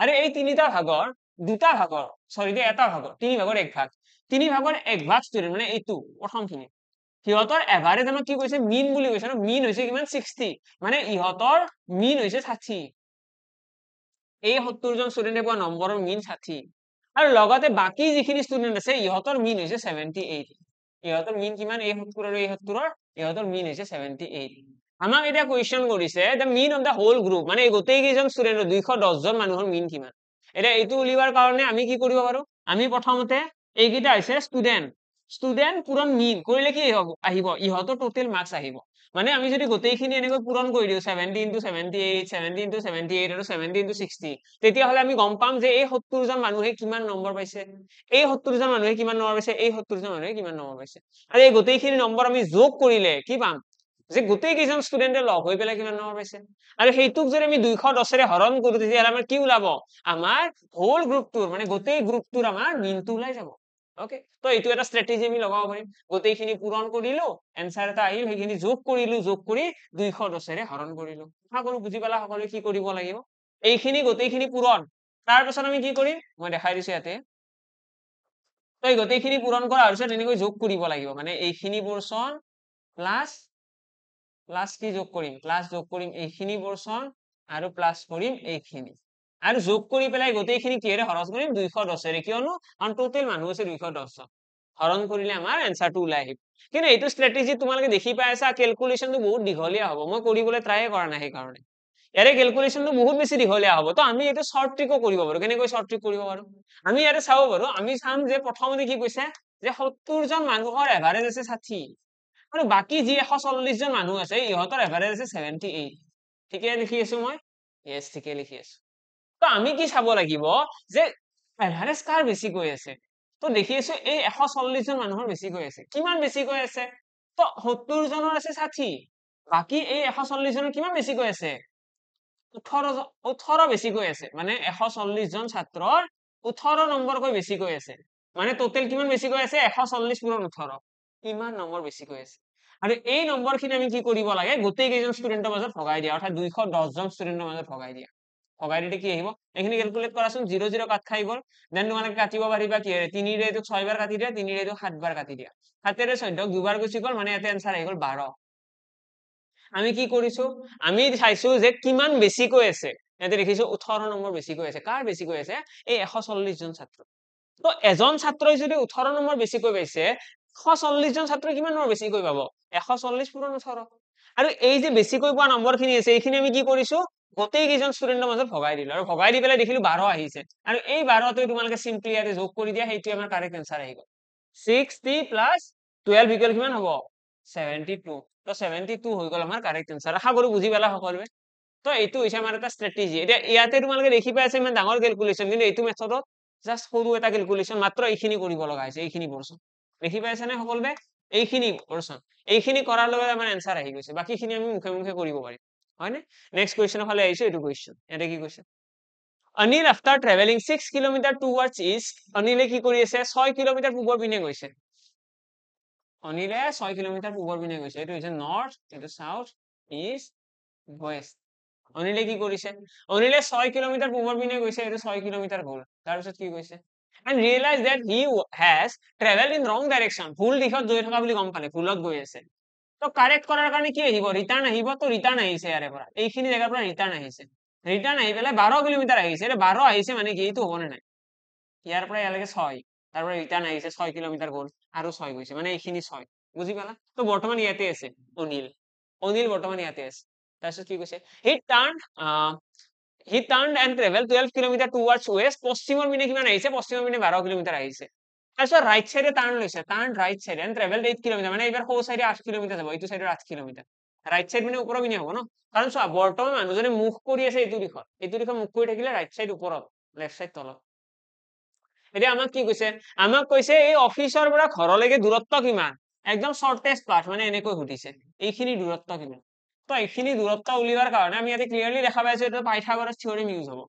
আরে এই 3টা ভাগৰ দুটা ভাগৰ সৰি দে এটা ভাগৰ 3 ভাগৰ এক ভাগ 3 ভাগৰ এক ভাগ ষ্টুডেন্ট মানে এইটো প্ৰথমখিনি সিহঁতৰ এভাৰেজ আমাক কি কৈছে মিন বুলি কৈছে ন মিন হৈছে কিমান 60 মানে ইহঁতৰ মিন হৈছে 60 এই 70 জন ষ্টুডেন্টে পোৱা নম্বৰৰ মিন 60 আৰু লগতে বাকি যিখিনি ষ্টুডেন্ট আছে ইহঁতৰ মিন হৈছে 78 ইহঁতৰ মিন কিমান এই 70 আৰু এই 70ৰ ইহঁতৰ মিন হৈছে 78 আমাক এটা কোৱেশ্চন কৰিছে দা মিন অফ দা হোল গ্ৰুপ মানে গোটেই কেইজন ষ্টুডেন্ট 210 জন মানুহৰ মিন কিমান এটা এইটো উলিয়াৰ কাৰণে আমি কি কৰিব পাৰো আমি প্ৰথমতে এইকেইটা হৈছে ষ্টুডেন্ট পূৰণ মিন কৰিলে কি আহিব ইহঁতৰ টোটাল মাৰ্কস আহিব মানে আমি যদি গোটেইখিনি এনেকৈ পূৰণ কৰি দিও 70 * 78 70 * 78 আৰু 70 * 60 তেতিয়া হলে আমি গম পাম যে এই 70 জন মানুহে কিমান নম্বৰ পাইছে এই 70 জন মানুহে কিমান নম্বৰ পাইছে এই 70 জন মানুহে কিমান নম্বৰ পাইছে আৰু এই গোটেইখিনি নম্বৰ আমি যোগ কৰিলে কি পাম যে গোটেই কেইজন ষ্টুডেন্টে লগ হৈ পেলাই কিমান নম্বৰ পাইছে আৰু সেইটোক যদি আমি 210 ৰে হৰণ কৰো তেতিয়া আমাৰ কি ওলাব আমাৰ হোল গ্ৰুপটোৰ মানে গোটেই গ্ৰুপটোৰ আমাৰ মিনটো ওলাই যাব ওকে তো এইটো এটা স্ট্ৰ্যাটেজি আমি লগাব পাৰিম গোটেইখিনি পূৰণ কৰিলো आंसर এটা আহিল সেইখিনি যোগ কৰিলো যোগ কৰি 210 ৰে হৰণ কৰিলো সকলো বুজি পালা সকলো কি কৰিব লাগিব এইখিনি গোটেইখিনি পূৰণ তাৰ পিছত আমি কি কৰিম মই দেখাই দিছো ইয়াতে তো এই গোটেইখিনি পূৰণ কৰাৰ পিছত এনেকৈ যোগ কৰিব লাগিব মানে এইখিনি পোৰশন প্লাস কি যোগ কৰিম প্লাস যোগ কৰিম এইখিনি পোৰশন আৰু প্লাস কৰিম এইখিনি আৰু যোগ কৰি পেলাই গোটেইখিনি কিহেৰে হৰণ কৰিম 210 ৰে কিয়নো কাৰণ টোটাল মানুহ আছে 210 জন হৰণ কৰিলে আমাৰ आंसरটো ওলাই আহিব কিন্তু এইটো স্ট্ৰ্যাটেজি তোমালোকে দেখি পাই আছা ক্যালকুলেশনটো বহুত দীঘলীয়া হ'ব মই কৰিবলৈ ট্ৰাই কৰা নাই কাৰণে ইয়াৰে ক্যালকুলেশনটো বহুত বেছি দীঘলীয়া হ'ব তো আমি এইটো শৰ্ট ট্ৰিকও কৰিব পাৰো কেনেকৈ শৰ্ট ট্ৰিক কৰিব পাৰো আমি ইয়াতে চাব পাৰো আমি চাম যে প্ৰথমতে কি কৈছে যে 70 জন মানুহৰ এভাৰেজ আছে 60 আৰু বাকি যি 140 জন মানুহ আছে ইহঁতৰ এভাৰেজ আছে 78 ঠিকে লিখি আছো মই यस ঠিকে লিখি আছো তো আমি কি চাব লাগিব যে এভাৰেজ কাৰ বেছি কৈ আছে তো দেখি আছো এই 140 জন মানুহৰ বেছি কৈ আছে কিমান বেছি কৈ আছে তো 70 জনৰ আছে 60 বাকি এই 140 জনৰ কিমান বেছি কৈ আছে 18 বেছি কৈ আছে মানে 140 জন ছাত্ৰৰ 18 নম্বৰ কৈ বেছি কৈ আছে মানে টোটাল কিমান বেছি কৈ আছে 140 পূৰণ 18 কিমান নম্বৰ বেছি কৈ আছে আৰু এই নম্বৰখিনি আমি কি কৰিব লাগে গোটেই কেইজন ষ্টুডেন্টৰ মাজত ভগাই দিয়া অৰ্থাৎ 210 জন ষ্টুডেন্টৰ মাজত ভগাই দিয়া ভগাই দিলে কি আহিব এইখিনি ক্যালকুলেট কৰাচোন 0 0 কাট খাই গল দেন তোমালোকে কাটিব পাৰিবা কি 3 ৰে এইটো 6 বাৰ কাটি দিয়া 3 ৰে এইটো 7 বাৰ কাটি দিয়া 7 ৰে 14 দুবাৰ গুচি গল মানে ইয়াতে आंसर আহি গল 12 আমি কি কৰিছো আমি চাইছো যে কিমান বেছিকৈ আছে ইয়াতে দেখিছো 18 নম্বৰ বেছিকৈ আছে কাৰ বেছিকৈ আছে এই 140 জন ছাত্ৰ তো এজন ছাত্ৰই যদি 18 নম্বৰ বেছিকৈ পাইছে 140 জন ছাত্ৰই কিমান নম্বৰ বেছিকৈ পাব 140 পূৰণ 18 আৰু এই যে বেছিকৈ পোৱা নম্বৰখিনি আছে এইখিনি আমি কি কৰিছো গোটেই কেইজন ষ্টুডেন্টৰ মাজত ভগাই দিলো আৰু ভগাই দি পেলাই দেখিলো 12 আহিছে আৰু এই 12টো তোমালোকে সিম্পলি ইয়াতে যোগ কৰি দিয়া সেইটো আমাৰ কাৰেক্ট আনসাৰ আহি গ'ল 60 প্লাস 12 ইকুয়াল কিমান হ'ব 72 তো 72 হৈ গ'ল আমাৰ কাৰেক্ট আনসাৰ আশা কৰো বুজি পালা সকলোৱে তো এইটো হৈছে আমাৰ এটা ষ্ট্ৰেটেজি এতিয়া ইয়াতে তোমালোকে দেখি পাই আছে ইমান ডাঙৰ ক্যালকুলেশন কিন্তু এইটো মেথডত জাস্ট সৰু এটা ক্যালকুলেশন মাত্ৰ এইখিনি কৰিব লগা হৈছে এইখিনি পৰচন দেখি পাই আছে নে সকলোৱে এইখিনি পৰচন এইখিনি কৰাৰ লগে আমাৰ আনসাৰ আহি গৈছে বাকিখিনি আমি মুখে মুখে কৰিব পাৰিম হয়নে নেক্সট কোৱেশ্চনৰ ফালে আহিছো এইটো কোৱেশ্চন এটা কি কৈছে Anil after travelling 6 kilometre towards east অনিলে কি কৰি আছে 6 কিলোমিটাৰ পূবৰ পিনে গৈছে অনিলে 6 কিলোমিটাৰ পূবৰ পিনে গৈছে এইটো হৈছে নৰ্থ এইটো সাউথ ইষ্ট ওয়েস্ট অনিলে কি কৰিছে অনিলে 6 কিলোমিটাৰ পূবৰ পিনে গৈছে এইটো 6 কিলোমিটাৰ গ'ল তাৰ পিছত কি কৈছে and realize that he has traveled in wrong direction ভুল দিশত গৈ থকা বুলি গম পালে ভুলত গৈ আছে তো কাৰেক্ট কৰাৰ কাৰণে কি আহিব ৰিটাৰ্ণ আহিব তো ৰিটাৰ্ণ আহিছে ইয়াৰে পৰা এইখিনি জায়গাৰ পৰা ৰিটাৰ্ণ আহিছে ৰিটাৰ্ণ আহি পেলাই 12 কিলোমিটাৰ আহিছে এটা 12 আহিছে মানে কি এইটো হ'ব নাই ইয়াৰ পৰা ইয়ালৈকে 6 তাৰ পৰা ৰিটাৰ্ণ আহিছে 6 কিলোমিটাৰ গ'ল আৰু 6 গৈছে মানে এইখিনি 6 বুজি পালা তো বৰ্তমান ইয়াতে আছে অনিল অনিল বৰ্তমান ইয়াতে আছে তাৰপিছত কি কৈছে he turned and traveled 12 kilometre towards west পশ্চিমৰ পিনে কিমান আহিছে পশ্চিমৰ পিনে 12 কিলোমিটাৰ আহিছে তাৰপিছত ৰাইট সাইডে টাৰ্ন লৈছে টাৰ্ন ৰাইট সাইডে and traveled 8 কিলোমিটাৰ মানে এইবাৰ সো সাইডে 8 কিলোমিটাৰ যাব এইটো সাইডে 8 কিলোমিটাৰ ৰাইট সাইড মানে ওপৰৰ পিনে হ'ব ন কাৰণ চোৱা বৰ্তমান মানুহজনে মুখ কৰি আছে এইটো দিশত মুখ কৰি থাকিলে ৰাইট সাইড ওপৰত লেফট সাইড তলত এতিয়া আমাক কি কৈছে আমাক কৈছে এই অফিচৰ পৰা ঘৰলৈকে দূৰত্ব কিমান একদম শৰ্টেষ্ট পাথ মানে এনেকৈ সুধিছে এইখিনি দূৰত্ব কিমান তো এইখিনি দূৰত্ব উলিওৱাৰ কাৰণে আমি ইয়াতে ক্লিয়াৰলি দেখা পাইছো এইটো পাইথাগোৰাছ থিওৰেম ইউজ হ'ব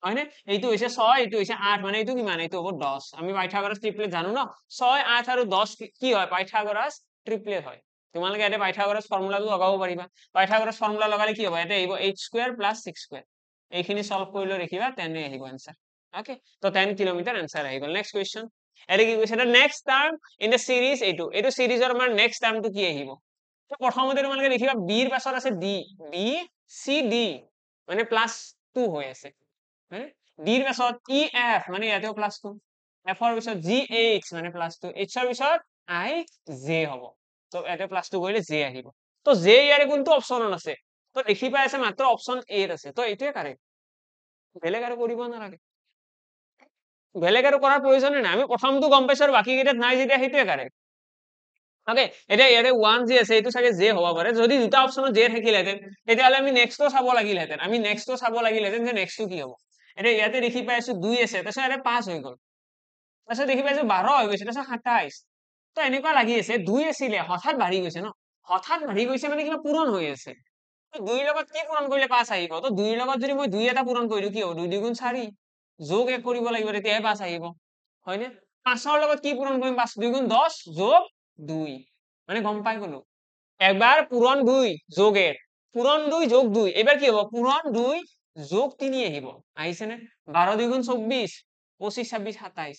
হয়নে এইটো হৈছে 6 এইটো হৈছে 8 মানে এইটো কিমান এইটো হ'ব 10 আমি পাইথাগোৰাছ ট্ৰিপলেট জানো ন 6 8 আৰু 10 কি হয় পাইথাগোৰাছ ট্ৰিপলেট হয় তোমালোকে ইয়াতে পাইথাগোৰাছ ফৰ্মুলাটো লগাব পাৰিবা পাইথাগোৰাছ ফৰ্মুলা লগালে কি হ'ব ইয়াতে আহিব h² + 6² এইখিনি সলভ কৰিলে দেখিবা 10 আহিব आंसर ওকে তো 10 কিলোমিটাৰ आंसर আহি গ'ল নেক্সট কোৱেশ্চন এৰি কি কৈছে নেক্সট টাৰ্ম ইন দ্য সিৰিজ এইটো সিৰিজৰ আমাৰ নেক্সট টাৰ্মটো কি আহিব তো প্ৰথমতে তোমালোকে দেখিবা b ৰ পাছত আছে d b c d মানে +2 হৈ আছে হ্যাঁ d ৰ পাছত e f মানে ইয়াতেও +2 f ৰ পিছত g h মানে +2 h ৰ পিছত i j হ'ব তো ইয়াতে +2 কৰিলে j আহিব তো j ইয়াৰে কোনটো অপচনত আছে তো দেখি পাই আছে মাত্ৰ অপচন a আছে তো এইটোৱে কাৰেক্ট বেলেগ আৰু কৰিব নালাগে বেলেগ আৰু কৰাৰ প্ৰয়োজন নাই আমি প্ৰথমটো গম পাইছো আৰু বাকি কেইটাত নাই যেতিয়া সেইটোৱে কাৰেক্ট ওকে এটা ইয়াৰে 1 জি আছে এইটো চাগে জে হ'ব পাৰে যদি দুটা অপচনত জে থাকিলহেতেন তেতিয়াহ'লে আমি নেক্সটটো চাব লাগিলহেতেন আমি নেক্সটটো চাব লাগিলহেতেন যে নেক্সটটো কি হ'ব এটা ইয়াতে দেখি পাই আছো 2 আছে তাৰপিছত ইয়াতে 5 হৈ গ'ল তাৰপিছত দেখি পাইছো 12 হৈ গৈছে তাৰপিছত 27 তো এনেকুৱা লাগি আছে 2 আছিলে হঠাৎ বাঢ়ি গৈছে ন হঠাৎ বাঢ়ি গৈছে মানে কিবা পূৰণ হৈ আছে তো 2 ৰ লগত কি পূৰণ কৰিলে 5 আহিব তো 2 ৰ লগত যদি মই 2 এটা পূৰণ কৰি দিও কি হ'ব 2 2 গুণ 4 যোগ 1 কৰিব লাগিব তেতিয়াহে 5 আহিব হয়নে 5 ৰ লগত কি পূৰণ কৰিম 5 2 গুণ 10 যোগ 2 মানে গম পাই গলো একবাৰ পূৰণ 2 যোগ 1 পূৰণ 2 যোগ 2 এবাৰ কি হ'ব পূৰণ 2 যোগ 3 আহিব আহিছে নে 12 2 গুণ 24 25 26 27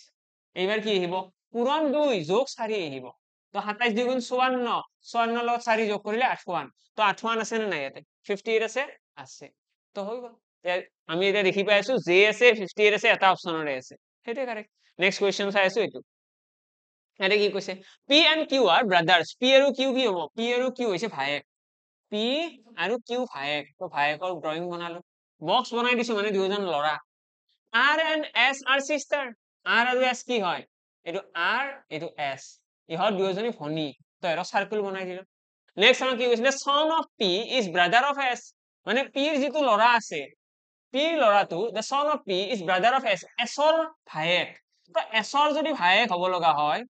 এইবাৰ কি আহিব পূৰণ 2 যোগ 4 আহিব তো 27 2 গুণ 54 54 লগত 4 যোগ কৰিলে 58 তো 58 আছে নে নাই ইয়াতে 58 আছে আছে তো হৈ গ'ল আমি এটা দেখি পাই আছো জে আছে 58 আছে এটা অপচনৰে আছে সেইটোৱে কাৰেক্ট নেক্সট কোৱেশ্চন চাই আছো এইটো এটা কি কৈছে পি এণ্ড কিউ আৰ ব্ৰাদাৰ্স পি আৰু কিউ কি হ'ব পি আৰু কিউ হৈছে ভায়েক পি আৰু কিউ ভায়েক তো ভায়েকৰ ড্ৰয়িং বনালো বক্স বনাই দিছো মানে দুজন ল'ৰা R and S R sister R আৰু এছ কি হয় এইটো আৰ এইটো এছ ইহঁত দুজনী ভনী তো এটা সাৰ্কেল বনাই দিলো নেক্সট আমাৰ কি কৈছিলে son of p is brother of s মানে p ৰ যিটো ল'ৰা আছে p ৰ ল'ৰাটো the son of p is brother of s s ৰ ভায়েক তো s ৰ যদি ভায়েক হ'ব লগা হয়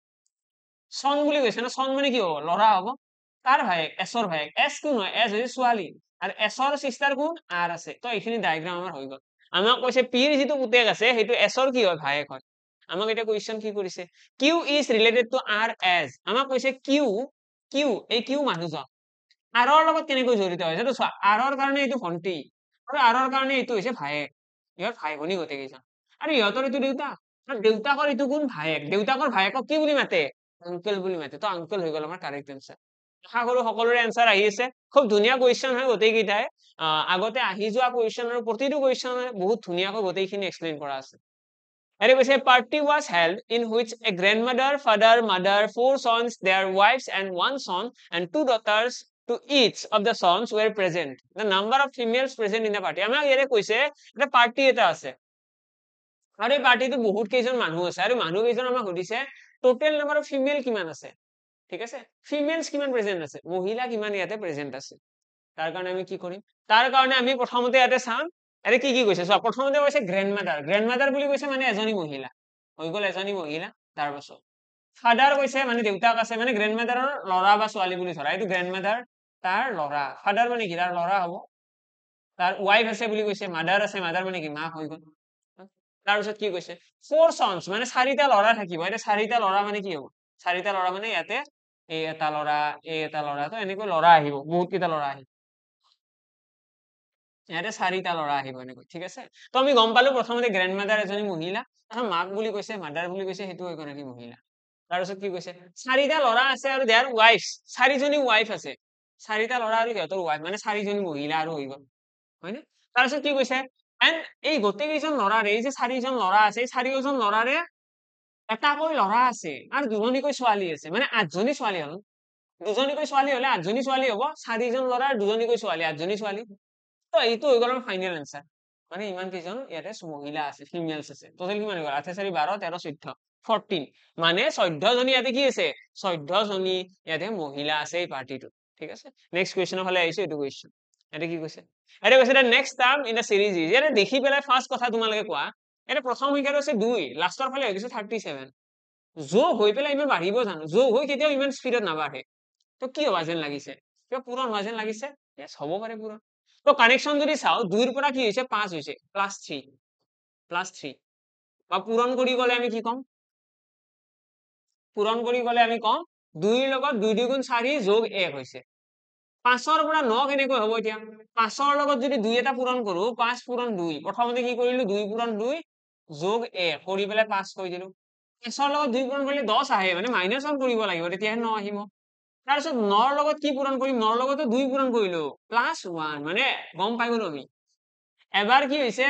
son বুলি কৈছে না son মানে কি হ'ব ল'ৰা হ'ব তাৰ ভায়েক s ৰ ভায়েক s কোন হয় s হৈছে ছোৱালী আৰু s ৰ সিস্টাৰ কোন r আছে তো এইখিনি ডায়াগ্ৰাম আমাৰ হৈ গ'ল আমাক কৈছে p ৰ যিটো পুতেক আছে সেইটো s ৰ কি হয় ভায়েক হয় আমাক এটা কোৱেশ্চন কি কৰিছে q is related to r as আমাক কৈছে q এই q মানুহজন r ৰ লগত কেনেকৈ জড়িত হৈছে তো চোৱা r ৰ কাৰণে এইটো ভন্টি আৰু r ৰ কাৰণে এইটো হৈছে ভায়েক ইহঁত ভাই ভনী গোটেই কেইজন আৰু ইহঁতৰ এইটো দেউতাক আৰু দেউতাকৰ এইটো কোন ভায়েক দেউতাকৰ ভায়েকক কি বুলি মাতে আংকেল বুলি মাতে তো আংকেল হৈ গ'ল আমাৰ কাৰেক্ট আনসাৰ আশা কৰো সকলোৰে এনসাৰ আহি আছে খুব ধুনীয়া কুৱেশ্যন হয় গোটেইকেইটাই আগতে আহি যোৱা কুৱেশ্যন আৰু প্ৰতিটো কুৱেশ্যন বহুত ধুনীয়াকৈ গোটেইখিনি এক্সপ্লেইন কৰা আছে আৰু কৈছে party was held in which a grandmother, father, mother, 4 sons, their wives and 1 son and 2 daughters to each of the sons were present. The number of females present in the party. আমাক ইয়াৰে কৈছে এটা party এটা আছে আৰু এই পাৰ্টিটো বহুত কেইজন মানুহ আছে আৰু মানুহ কেইজন আমাক সুধিছে টোটেল নাম্বাৰ অফ ফিমেল কিমান আছে ঠিক আছে ফিমেলস কিমান প্ৰেজেন্ট আছে মহিলা কিমান ইয়াতে প্ৰেজেন্ট আছে তাৰ কাৰণে আমি কি কৰিম তাৰ কাৰণে আমি প্ৰথমতে ইয়াতে চাম আৰে কি কি কৈছে সব প্ৰথমতে কৈছে গ্ৰ্যান্ডমাদাৰ বুলি কৈছে মানে এজনী মহিলা হৈ গল এজনী মহিলা তাৰ পাছত ফাদাৰ কৈছে মানে দেউতাক আছে মানে গ্ৰ্যান্ডমাদাৰৰ লৰা বা ছোৱালী বুলি ধৰা এইটো গ্ৰ্যান্ডমাদাৰ তাৰ লৰা ফাদাৰ মানে কি তাৰ লৰা হ'ব তাৰ ওয়াইফ আছে বুলি কৈছে মাদাৰ আছে মাদাৰ মানে কি মা হৈ গল তাৰ পিছত কি কৈছে 4 sons মানে চাৰিটা লৰা থাকিব এটা চাৰিটা লৰা মানে কি হ'ব চাৰিটা লৰা মানে ইয়াতে এই এটা লৰা তো এনেকৈ লৰা আহিব বহুত কেইটা লৰা আহিব ইয়াতে চাৰিটা লৰা আহিব এনেকৈ ঠিক আছে তো আমি গম পালো প্ৰথমতে গ্ৰ্যান্ডমাদাৰ এজনী মহিলা আৰু মাক বুলি কৈছে মাদাৰ বুলি কৈছে হেতু এগৰাকী মহিলা তাৰ পিছত কি কৈছে চাৰিটা লৰা আছে আৰু দেয়াৰ ওয়াইফস চাৰিজনী ওয়াইফ আছে চাৰিটা লৰা আৰু সিহঁতৰ ওয়াইফ মানে চাৰিজনী মহিলা আৰু হৈ গল হয়নে তাৰ পিছত কি কৈছে এন্ড এই গোটেই কেইজন লৰাৰে এই যে চাৰিজন লৰা আছে এই চাৰিওজন লৰাৰে এটাকৈ লৰা আছে আৰু দুজনীকৈ ছোৱালী আছে মানে 8জনী ছোৱালী হল দুজনীকৈ ছোৱালী হলে 8জনী ছোৱালী হ'ব চাৰিজন লৰা আৰু দুজনীকৈ ছোৱালী 8জনী ছোৱালী তো এইটো হৈ গল আমাৰ ফাইনেল এনসাৰ মানে ইমান কেইজন ইয়াতে মহিলা আছে ফিমেলস আছে টোটাল কিমান হৈ গল 8 4 12 13 14 14 মানে 14 জনী ইয়াতে কি আছে 14 জনী ইয়াতে মহিলা আছে এই পাৰ্টিটো ঠিক আছে নেক্সট কুৱেশ্যনৰ ফালে আহিছো এইটো কুৱেশ্যন এটা কি কৈছে এটা কৈছে the next term in the series is এটা দেখি পেলাই ফাৰ্স্ট কথা তোমালোকে কোৱা এটা প্ৰথম সংখ্যাটো আছে 2 লাষ্টৰ ফালে হৈ গৈছে 37 যোগ হৈ পেলাই ইমান বাঢ়িব জানো যোগ হৈ কেতিয়াও ইমান স্পিডত নাবাঢ়ে তো কি হবা যেন লাগিছে কিবা পূৰণ হোৱা যেন লাগিছে yes হ'ব পাৰে পূৰণ তো কানেকশন যদি চাও 2 ৰ পৰা কি হৈছে 5 হৈছে +3 বা পূৰণ কৰি গলে আমি কি কম পূৰণ কৰি গলে আমি কম 2 ৰ লগত 2 2 গুণ 4 যোগ 1 হৈছে 5 ৰ পৰা 9 কেনেকৈ হ'ব এতিয়া 5 ৰ লগত যদি 2 এটা পূৰণ কৰো 5 পূৰণ 2 প্ৰথমতে কি কৰিলো 2 পূৰণ 2 যোগ 1 কৰি পেলাই 5 কৈ দিলো 5 ৰ লগত 2 পূৰণ কৰিলে 10 আহে মানে -1 কৰিব লাগিব তেতিয়াহে 9 আহিব তাৰপিছত 9 ৰ লগত কি পূৰণ কৰিম 9 ৰ লগতো 2 পূৰণ কৰিলো +1 মানে গম পাই গলো আমি এবাৰ কি হৈছে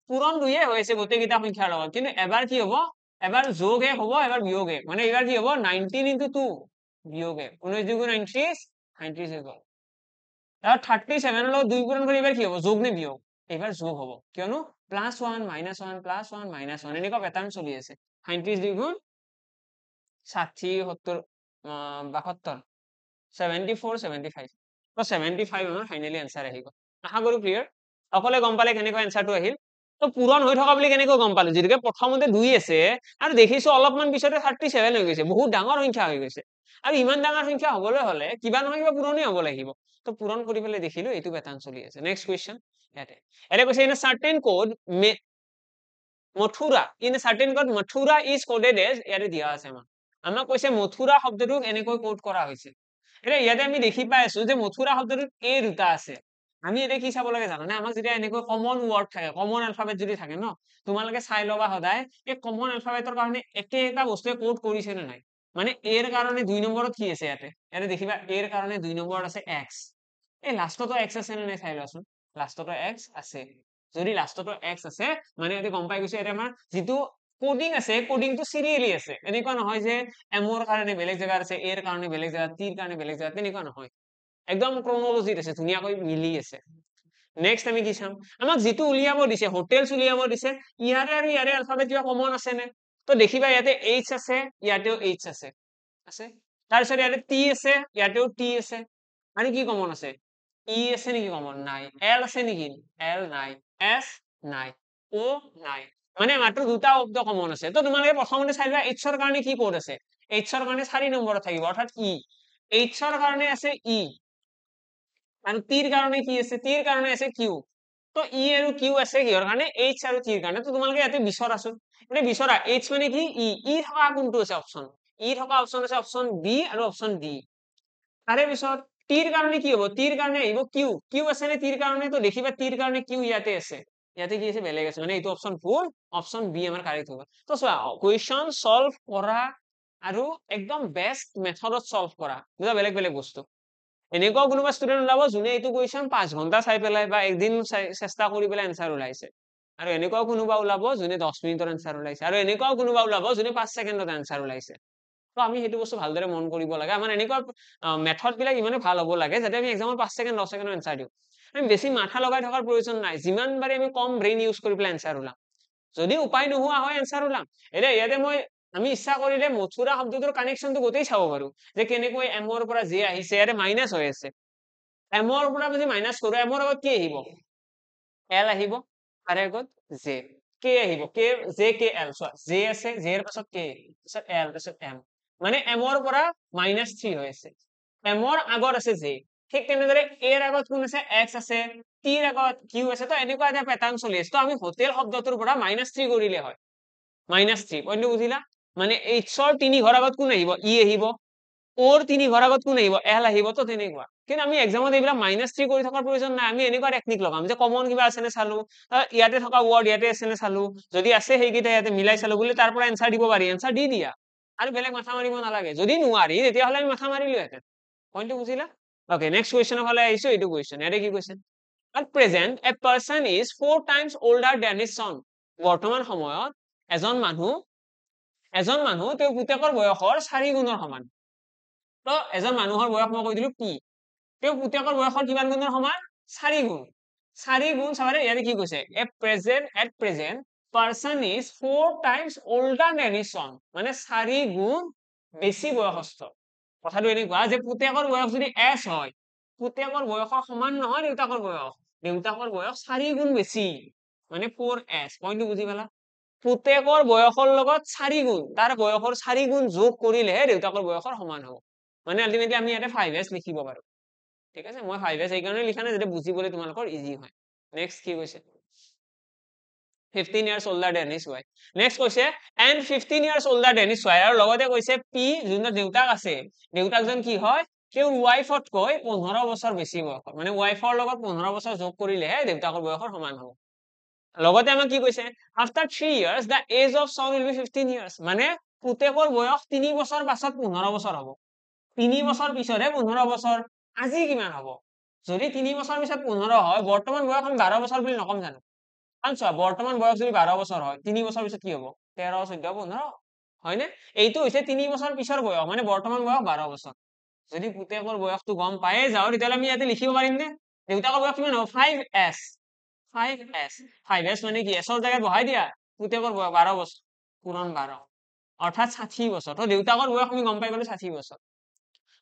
পূৰণ 2 হৈছে গোটেই কেইটা সংখ্যাৰ লগত কিন্তু এবাৰ কি হ'ব এবাৰ যোগ 1 হ'ব এবাৰ বিয়োগ 1 মানে এবাৰ কি হ'ব 19 * 2 বিয়োগ 1 19 2 গুণ 39 39 হৈ গল তাৰ 37 ৰ লগত 2 পূৰণ কৰি এবাৰ কি হ'ব যোগ নে বিয়োগ এবাৰ যোগ হ'ব কিয়নো +1 -1 +1 -1 এনেকুৱা প্যাটাৰ্ন চলি আছে 39 2 গুণ 60 70 72 74 75 তো 75 আমাৰ ফাইনালি এনসাৰ আহি গল আশা কৰো ক্লিয়াৰ অকলে গম পালে কেনেকৈ এনসাৰটো আহিল তো পূৰণ হৈ থকা বুলি কেনেকৈ গম পালো যেনেকৈ প্ৰথমতে 2 আছে আৰু দেখিছো অলপমান পিছতে 37 হৈ গৈছে বহুত ডাঙৰ সংখ্যা হৈ গৈছে আৰু ইমান ডাঙৰ সংখ্যা হবলৈ হলে কিবা নহয় কিবা পূৰণেই হ'ব লাগিব তো পূৰণ কৰি পেলাই দেখিলো এইটো প্যাটাৰ্ন চলি আছে নেক্সট কুৱেশ্যন ইয়াতে এটা কৈছে in a certain code Mathura in a certain code Mathura is coded as ইয়াতে দিয়া আছে আমাক কৈছে মথুৰা শব্দটোক এনেকৈ কোড কৰা হৈছে এতিয়া ইয়াতে আমি দেখি পাই আছো যে মথুৰা শব্দটোত এ দুটা আছে আমি এতিয়া কি চাব লাগে জানানে আমাক যেতিয়া এনেকৈ কমন ওয়ার্ড থাকে কমন এলফাবেট যদি থাকে ন তোমালোকে চাই লবা সদায় এই কমন এলফাবেটৰ কাৰণে একেটা বস্তুৱে কোড কৰিছে নে নাই মানে এৰ কাৰণে 2 নম্বৰত কি আছে ইয়াতে দেখিবা এৰ কাৰণে 2 নম্বৰত আছে x এই লাষ্টতো x আছে নে নাই চাই লোৱাচোন লাষ্টতো x আছে যদি লাষ্টতো x আছে মানে ইয়াতে গম পাই গৈছে এটা আমাৰ যেটো কোডিং আছে কোডিংটো সিৰিয়ালি আছে এনেকুৱা নহয় যে এমৰ কাৰণে বেলেগ জায়গাত আছে এৰ কাৰণে বেলেগ জায়গাত টিৰ কাৰণে বেলেগ জায়গাত তেনেকুৱা নহয় একদম ক্ৰনোলজিত আছে ধুনীয়াকৈ মিলি আছে নেক্সট আমি কি চাম আমাক যেটো উলিয়াব দিছে হোটেলস উলিয়াব দিছে ইয়াৰে আৰু ইয়াৰে এলফাবেট কিবা কমন আছে নে তো দেখিবা ইয়াতে h আছে ইয়াতেও h আছে তাৰ পিছত ইয়াতে t আছে ইয়াতেও t আছে মানে কি কমন আছে e আছে নেকি কমন নাই l আছে নেকি l নাই s নাই o নাই মানে মাত্ৰ দুটা শব্দ কমন আছে তো তোমালোকে প্ৰথমতে চাই লোৱা h ৰ কাৰণে কি কোড আছে h ৰ কাৰণে 4 নম্বৰত থাকিব অৰ্থাৎ e h ৰ কাৰণে আছে e আৰু t ৰ কাৰণে কি আছে t ৰ কাৰণে আছে q তো e আৰু q আছে কিহৰ কাৰণে h আৰু t ৰ কাৰণে তো তোমালোকে ইয়াতে বিচৰাচোন মানে বিচৰা h মানে কি e থকা কোনটো আছে অপচন e থকা অপচন আছে অপচন b আৰু অপচন d তাৰে পিছত t ৰ কাৰণে কি হ'ব t ৰ কাৰণে আহিব q আছে নে t ৰ কাৰণে তো দেখিবা t ৰ কাৰণে q ইয়াতে আছে ইয়াতে কি আছে বেলেগ আছে মানে এইটো অপচন ভুল অপচন বি আমাৰ কাৰেক্ট হ'ব তো চোৱা কুৱেশ্যন সলভ কৰা আৰু একদম বেস্ট মেথডত সলভ কৰা দুটা বেলেগ বেলেগ বস্তু এনেকুৱা কোনোবা ষ্টুডেন্ট ওলাব যোনে এইটো কুৱেশ্যন 5 ঘন্টা চাই পেলাই বা একদিন চেষ্টা কৰি পেলাই এনসাৰ ওলাইছে আৰু এনেকুৱাও কোনোবা ওলাব যোনে 10 মিনিটৰ এনসাৰ ওলাইছে আৰু এনেকুৱাও কোনোবা ওলাব যোনে 5 ছেকেণ্ডত এনসাৰ ওলাইছে তো আমি সেইটো বস্তু ভালদৰে মন কৰিব লাগে আমাৰ এনেকুৱা মেথড বিলাক ইমানে ভাল হ'ব লাগে যাতে আমি এক্সামত 5 ছেকেণ্ড 10 ছেকেণ্ডৰ এনসাৰ দিওঁ আমি বেছি মাথা লগাই থকাৰ প্ৰয়োজন নাই যিমান বাৰে আমি কম ব্ৰেইন ইউজ কৰি পেলাই এনসাৰ ওলাম যদি উপায় নোহোৱা হয় এনসাৰ ওলাম এতিয়া ইয়াতে আমি ইচ্ছা কৰিলে মথুৰা শব্দটোৰ কানেকশ্যনটো গোটেই চাব পাৰো যে কেনেকৈ এমৰ পৰা জে আহিছে ইয়াতে মাইনাছ হৈ আছে এমৰ পৰা যদি মাইনাছ কৰো এমৰ আগত কি আহিব এল আহিব তাৰে আগত জে কে আহিব কে জে কে এল চোৱা জে আছে জে এৰ পাছত কে পাছত এল পাছত এম মানে এমৰ পৰা -3 হৈ আছে এমৰ আগত আছে জে ঠিক তেনেদৰে এৰ আগত কোন আছে এক্স আছে টিৰ আগত কিউ আছে তো এনেকুৱা এটা প্যাটাৰ্ন চলি আছে তো আমি হোটেল শব্দটোৰ পৰা -3 কৰিলে হয় -3 পইণ্টটো বুজিলা মানে এইচৰ 3 ঘৰ আগত কোন আহিব ই আহিব ওৰ 3 ঘৰ আগত কোন আহিব এল আহিব তো তেনেকুৱা কিন্তু আমি এক্সামত এইবিলাক -3 কৰি থকাৰ প্ৰয়োজন নাই আমি এনেকুৱা টেকনিক লগাম যে কমন কিবা আছে নে চালো ইয়াতে থকা ৱৰ্ড ইয়াতে আছে নে চালো যদি আছে সেইকেইটা ইয়াতে মিলাই চালো বুলি তাৰ পৰা এনসাৰ দিব পাৰি এনসাৰ দি দিয়া আৰু বেলেগ মাথা মাৰিব নালাগে যদি নোৱাৰি তেতিয়াহ'লে আমি মাথা মাৰিলোহেঁতেন পইণ্টটো বুজিলা ওকে নেক্সট কুৱেশ্যনৰ ফালে আহিছো এইটো কুৱেশ্যন ইয়াতে কি কৈছে at present a person is 4 times older than his son বৰ্তমান সময়ত এজন মানুহ তেওঁৰ পুতেকৰ বয়সৰ 4 গুণৰ সমান তো এজন মানুহৰ বয়স মই কৈ দিলো p তেওঁ পুতেকৰ বয়সৰ কিমান গুণৰ সমান 4 গুণ 4 গুণ চাবাৰে ইয়াতে কি কৈছে at present person is 4 times older than his son মানে 4 গুণ বেছি বয়সস্থ কথাটো এনেকুৱা যে পুতেকৰ বয়স যদি s হয় পুতেকৰ বয়সৰ সমান নহয় দেউতাকৰ বয়স 4 গুণ বেছি মানে 4s পইণ্টটো বুজি পালা পুতেকৰ বয়সৰ লগত 4 গুণ তাৰ বয়সৰ 4 গুণ যোগ কৰিলেহে দেউতাকৰ বয়সৰ সমান হ'ব মানে আলটিমেটলি আমি ইয়াতে 5s লিখিব পাৰো ঠিক আছে মই 5s এই কাৰণে লিখা নাই যাতে বুজিবলৈ তোমালোকৰ ইজি হয় নেক্সট কি কৈছে 15 years older than his wife next কৈছে and 15 years older than his wife আৰু লগতে কৈছে p যোনটো দেউতাক আছে দেউতাকজন কি হয় তেওঁৰ ওয়াইফতকৈ 15 বছৰ বেছি বয়সৰ মানে ওয়াইফৰ লগত 15 বছৰ যোগ কৰিলেহে দেউতাকৰ বয়সৰ সমান হ'ব লগতে আমাক কি কৈছে after 3 years the age of son will be 15 years মানে পুতেকৰ বয়স 3 বছৰ পাছত 15 বছৰ হ'ব 3 বছৰ পিছতহে 15 বছৰ আজি কিমান হ'ব যদি 3 বছৰ পিছত 15 হয় বৰ্তমান বয়স আমি 12 বছৰ বুলি নকম জানো কাৰণ চোৱা বৰ্তমান বয়স যদি 12 বছৰ হয় 3 বছৰ পিছত কি হ'ব 13 14 15 হয়নে এইটো হৈছে 3 বছৰ পিছৰ বয়স মানে বৰ্তমান বয়স 12 বছৰ যদি পুতেকৰ বয়সটো গম পায়ে যাও তেতিয়াহ'লে আমি ইয়াতে লিখিব পাৰিম নে দেউতাকৰ বয়স কিমান হ'ব 5s 5s মানে কি s ৰ জায়গাত বহাই দিয়া পুতেকৰ বয়স 12 বছৰ পূৰণ 12 অৰ্থাৎ 60 বছৰ তো দেউতাকৰ বয়স আমি গম পাই গলো 60 বছৰ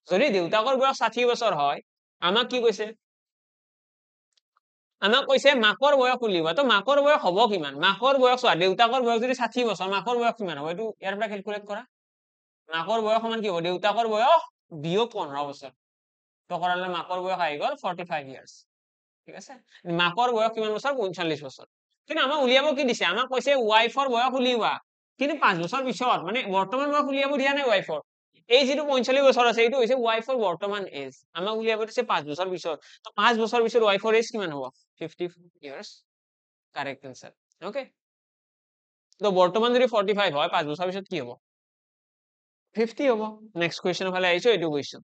যদি দেউতাকৰ বয়স 60 বছৰ হয় আমাক কি কৈছে আমাক কৈছে মাকৰ বয়স উলিওৱা তো মাকৰ বয়স হ'ব কিমান মাকৰ বয়স চোৱা দেউতাকৰ বয়স যদি 60 বছৰ মাকৰ বয়স কিমান হ'ব এইটো ইয়াৰ পৰা ক্যালকুলেট কৰা মাকৰ বয়স সমান কি হ'ব দেউতাকৰ বয়স বিয়োগ 15 বছৰ তো কৰালে মাকৰ বয়স আহি গ'ল 45 ইয়াৰ্স ঠিক আছে মাকৰ বয়স কিমান বছৰ 45 বছৰ কিন্তু আমাক উলিয়াব কি দিছে আমাক কৈছে ওয়াইফৰ বয়স উলিওৱা কিন্তু 5 বছৰ পিছত মানে বৰ্তমান বয়স উলিয়াব দিয়া নাই ওয়াইফৰ এই যেটো 45 বছৰ আছে এইটো হৈছে ওয়াইফৰ বৰ্তমান এজ আমাক উলিয়াব দিছে 5 বছৰ পিছত তো 5 বছৰ পিছত ওয়াইফৰ এজ কিমান হ'ব 50 ইয়াৰ্স কাৰেক্ট आंसर ওকে তো বৰ্তমান যদি 45 হয় 5 বছৰ পিছত কি হ'ব 50 হ'ব নেক্সট কোৱেশ্চন ফালে আইছো এইটো কোৱেশ্চন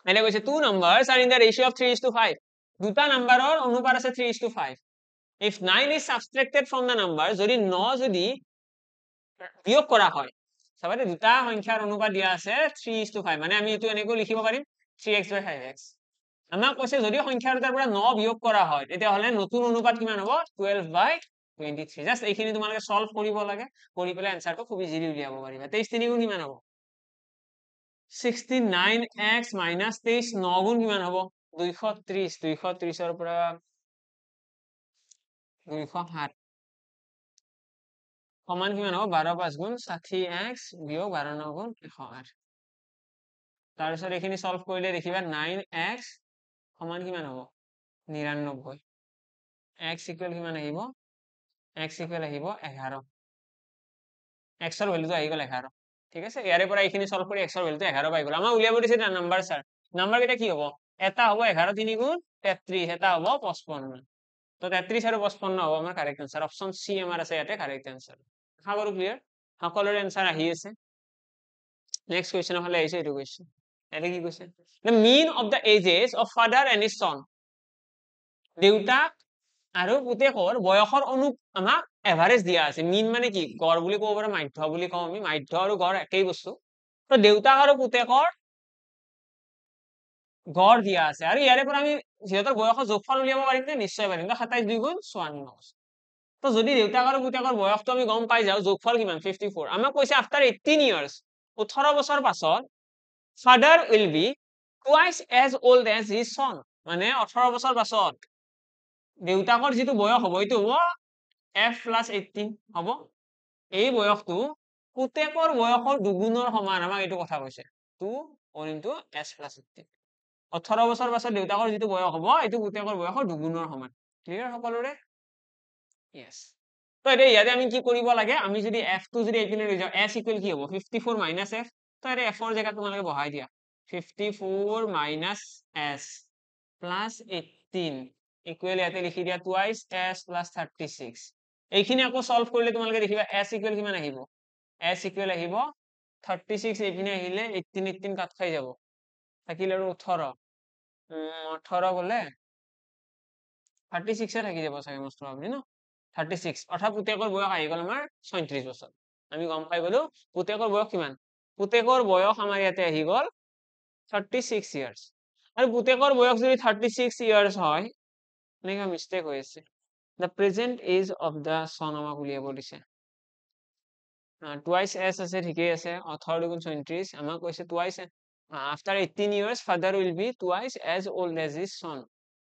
এনে কৈছে two numbers are in the ratio of 3:5 দুটা নাম্বাৰৰ অনুপাত আছে 3:5 if 9 is subtracted from the number যদি 9 যদি বিয়োগ কৰা হয় সবাৰে দুটা সংখ্যাৰ অনুপাত দিয়া আছে 3:5 মানে আমি এটো এনেকৈ লিখিব পাৰিম 3x/5x আমাক কৈছে যদি সংখ্যা দুটাৰ পৰা 9 বিয়োগ কৰা হয় তেতিয়াহ'লে নতুন অনুপাত কিমান হ'ব 12/23 জাস্ট এইখিনি তোমালোকে সলভ কৰিব লাগে কৰি পেলাই আনসাৰটো খুব ইজিলি উলিয়াব পাৰিবা 23 3 গুণ কিমান হ'ব 69x - 23 9 গুণ কিমান হ'ব 230 230 ৰ পৰা 207 সমান কিমান হ'ব 12 5 গুণ 60x বিয়োগ 12 9 গুণ 108 তাৰ পিছত এইখিনি সলভ কৰিলে দেখিবা 9x সমান কিমান হ'ব 99 x ইকুৱেল কিমান আহিব x ইকুৱেল আহিব 11 x ৰ ভ্যালুটো আহি গ'ল 11 ঠিক আছে ইয়াৰে পৰা এইখিনি সলভ কৰি x ৰ ভ্যালুটো 11 পাই গ'ল আমাৰ উলিয়াব দিছে নাম্বাৰ স্যাৰ নাম্বাৰ কেইটা কি হ'ব এটা হ'ব 11 3 গুণ 33 এটা হ'ব 55 তো 33 আৰু 55 হ'ব আমাৰ কাৰেক্ট आंसर অপশন সি আমাৰ আছে ইয়াতে কাৰেক্ট आंसर আশা কৰো ক্লিয়াৰ সকলোৰে आंसर আহি আছে নেক্সট কোৱেশ্চনৰ ফালে আহিছে এইটো কোৱেশ্চন এটা কি কৈছে the mean of the ages of father and his son দেউতাক আৰু পুতেকৰ বয়সৰ আমাক এভাৰেজ দিয়া আছে মিন মানে কি গড় বুলি ক'ব পাৰো মাধ্য বুলি কওঁ আমি মাধ্য আৰু গড় একেই বস্তু তো দেউতাক আৰু পুতেকৰ গড় দিয়া আছে আৰু ইয়াৰে পৰা আমি যিহেতু বয়সৰ যোগফল উলিয়াব পাৰিম নে নিশ্চয় পাৰিম 27 2 গুণ 54 তো যদি দেউতাক আৰু পুতেকৰ বয়সটো আমি গম পাই যাওঁ যোগফল কিমান 54 আমাক কৈছে আফটাৰ 18 ইয়াৰ্স 18 বছৰ পাছত father will be twice as old as his son মানে 18 বছৰ পাছত দেউতাকৰ যিটো বয়স হ'ব এইটো হ'ব f plus 18 হ'ব এই বয়সটো পুতেকৰ বয়সৰ দুগুণৰ সমান আমাক এইটো কথা কৈছে 2 all into s plus 18 18 বছৰ পাছত দেউতাকৰ যিটো বয়স হ'ব এইটো পুতেকৰ বয়সৰ দুগুণৰ সমান ক্লিয়াৰ সকলোৰে yes তো এতিয়া ইয়াতে আমি কি কৰিব লাগে আমি যদি f টো যদি এইপিনে লৈ যাওঁ s ইকুৱেল কি হ'ব 54 minus f তো এটা f ৰ জায়গাত তোমালোকে বহাই দিয়া 54 minus s plus 18 ইকুৱেল ইয়াতে লিখি দিয়া twice s plus 36 এইখিনি আকৌ সলভ কৰিলে তোমালোকে দেখিবা s ইকুৱেল কিমান আহিব s ইকুৱেল আহিব 36 এইপিনে আহিলে 18 18 কাট খাই যাব থাকিল আৰু 18 18 গলে 36 থাকি যাব চাগে most probably ন 36 অৰ্থাৎ পুতেকৰ বয়স আহি গ'ল আমাৰ 37 বছৰ আমি গম পাই গলো পুতেকৰ বয়স কিমান পুতেকৰ বয়স আমাৰ ইয়াতে আহি গ'ল 36 ইয়াৰ্স আৰু পুতেকৰ বয়স যদি 36 ইয়াৰ্স হয় এনেকা মিস্টেক হৈ আছে the present age of the son আমাক উলিয়াব দিছে twice s আছে ঠিকই আছে 18 দুগুণ 37 আমাক কৈছে twice after 18 years father will be twice as old as his son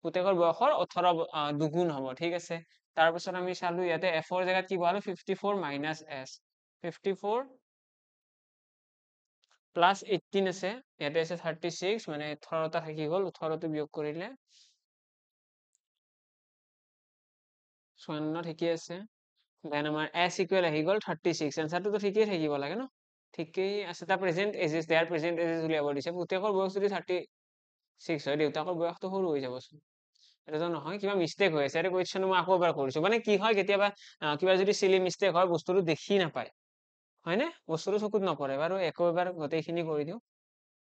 পুতেকৰ বয়সৰ 18 দুগুণ হ'ব ঠিক আছে তাৰ পিছত আমি চালো ইয়াতে f ৰ জায়গাত কি বহালো 54 minus s 54 plus 18 আছে ইয়াতে আছে 36 মানে 18 টা থাকি গ'ল 18 টো বিয়োগ কৰিলে 56 ঠিকই আছে দেন আমাৰ s ইকুৱেল আহি গ'ল 36 এনসাৰটো তো ঠিকই থাকিব লাগে ন ঠিকই আছে তাৰ present ages their present ages উলিয়াব দিছে পুতেকৰ বয়স যদি 36 হয় দেউতাকৰ বয়সটো সৰু হৈ যাবচোন এটাতো নহয় কিবা মিস্টেক হৈ আছে এটা কোৱেশ্চন মই আকৌ এবাৰ কৰিছো মানে কি হয় কেতিয়াবা কিবা যদি সিলি মিস্টেক হয় বস্তুটো দেখি নাপায় হয়নে বস্তুটো চকুত নপৰে বাৰু একো এবাৰ গোটেইখিনি কৰি দিও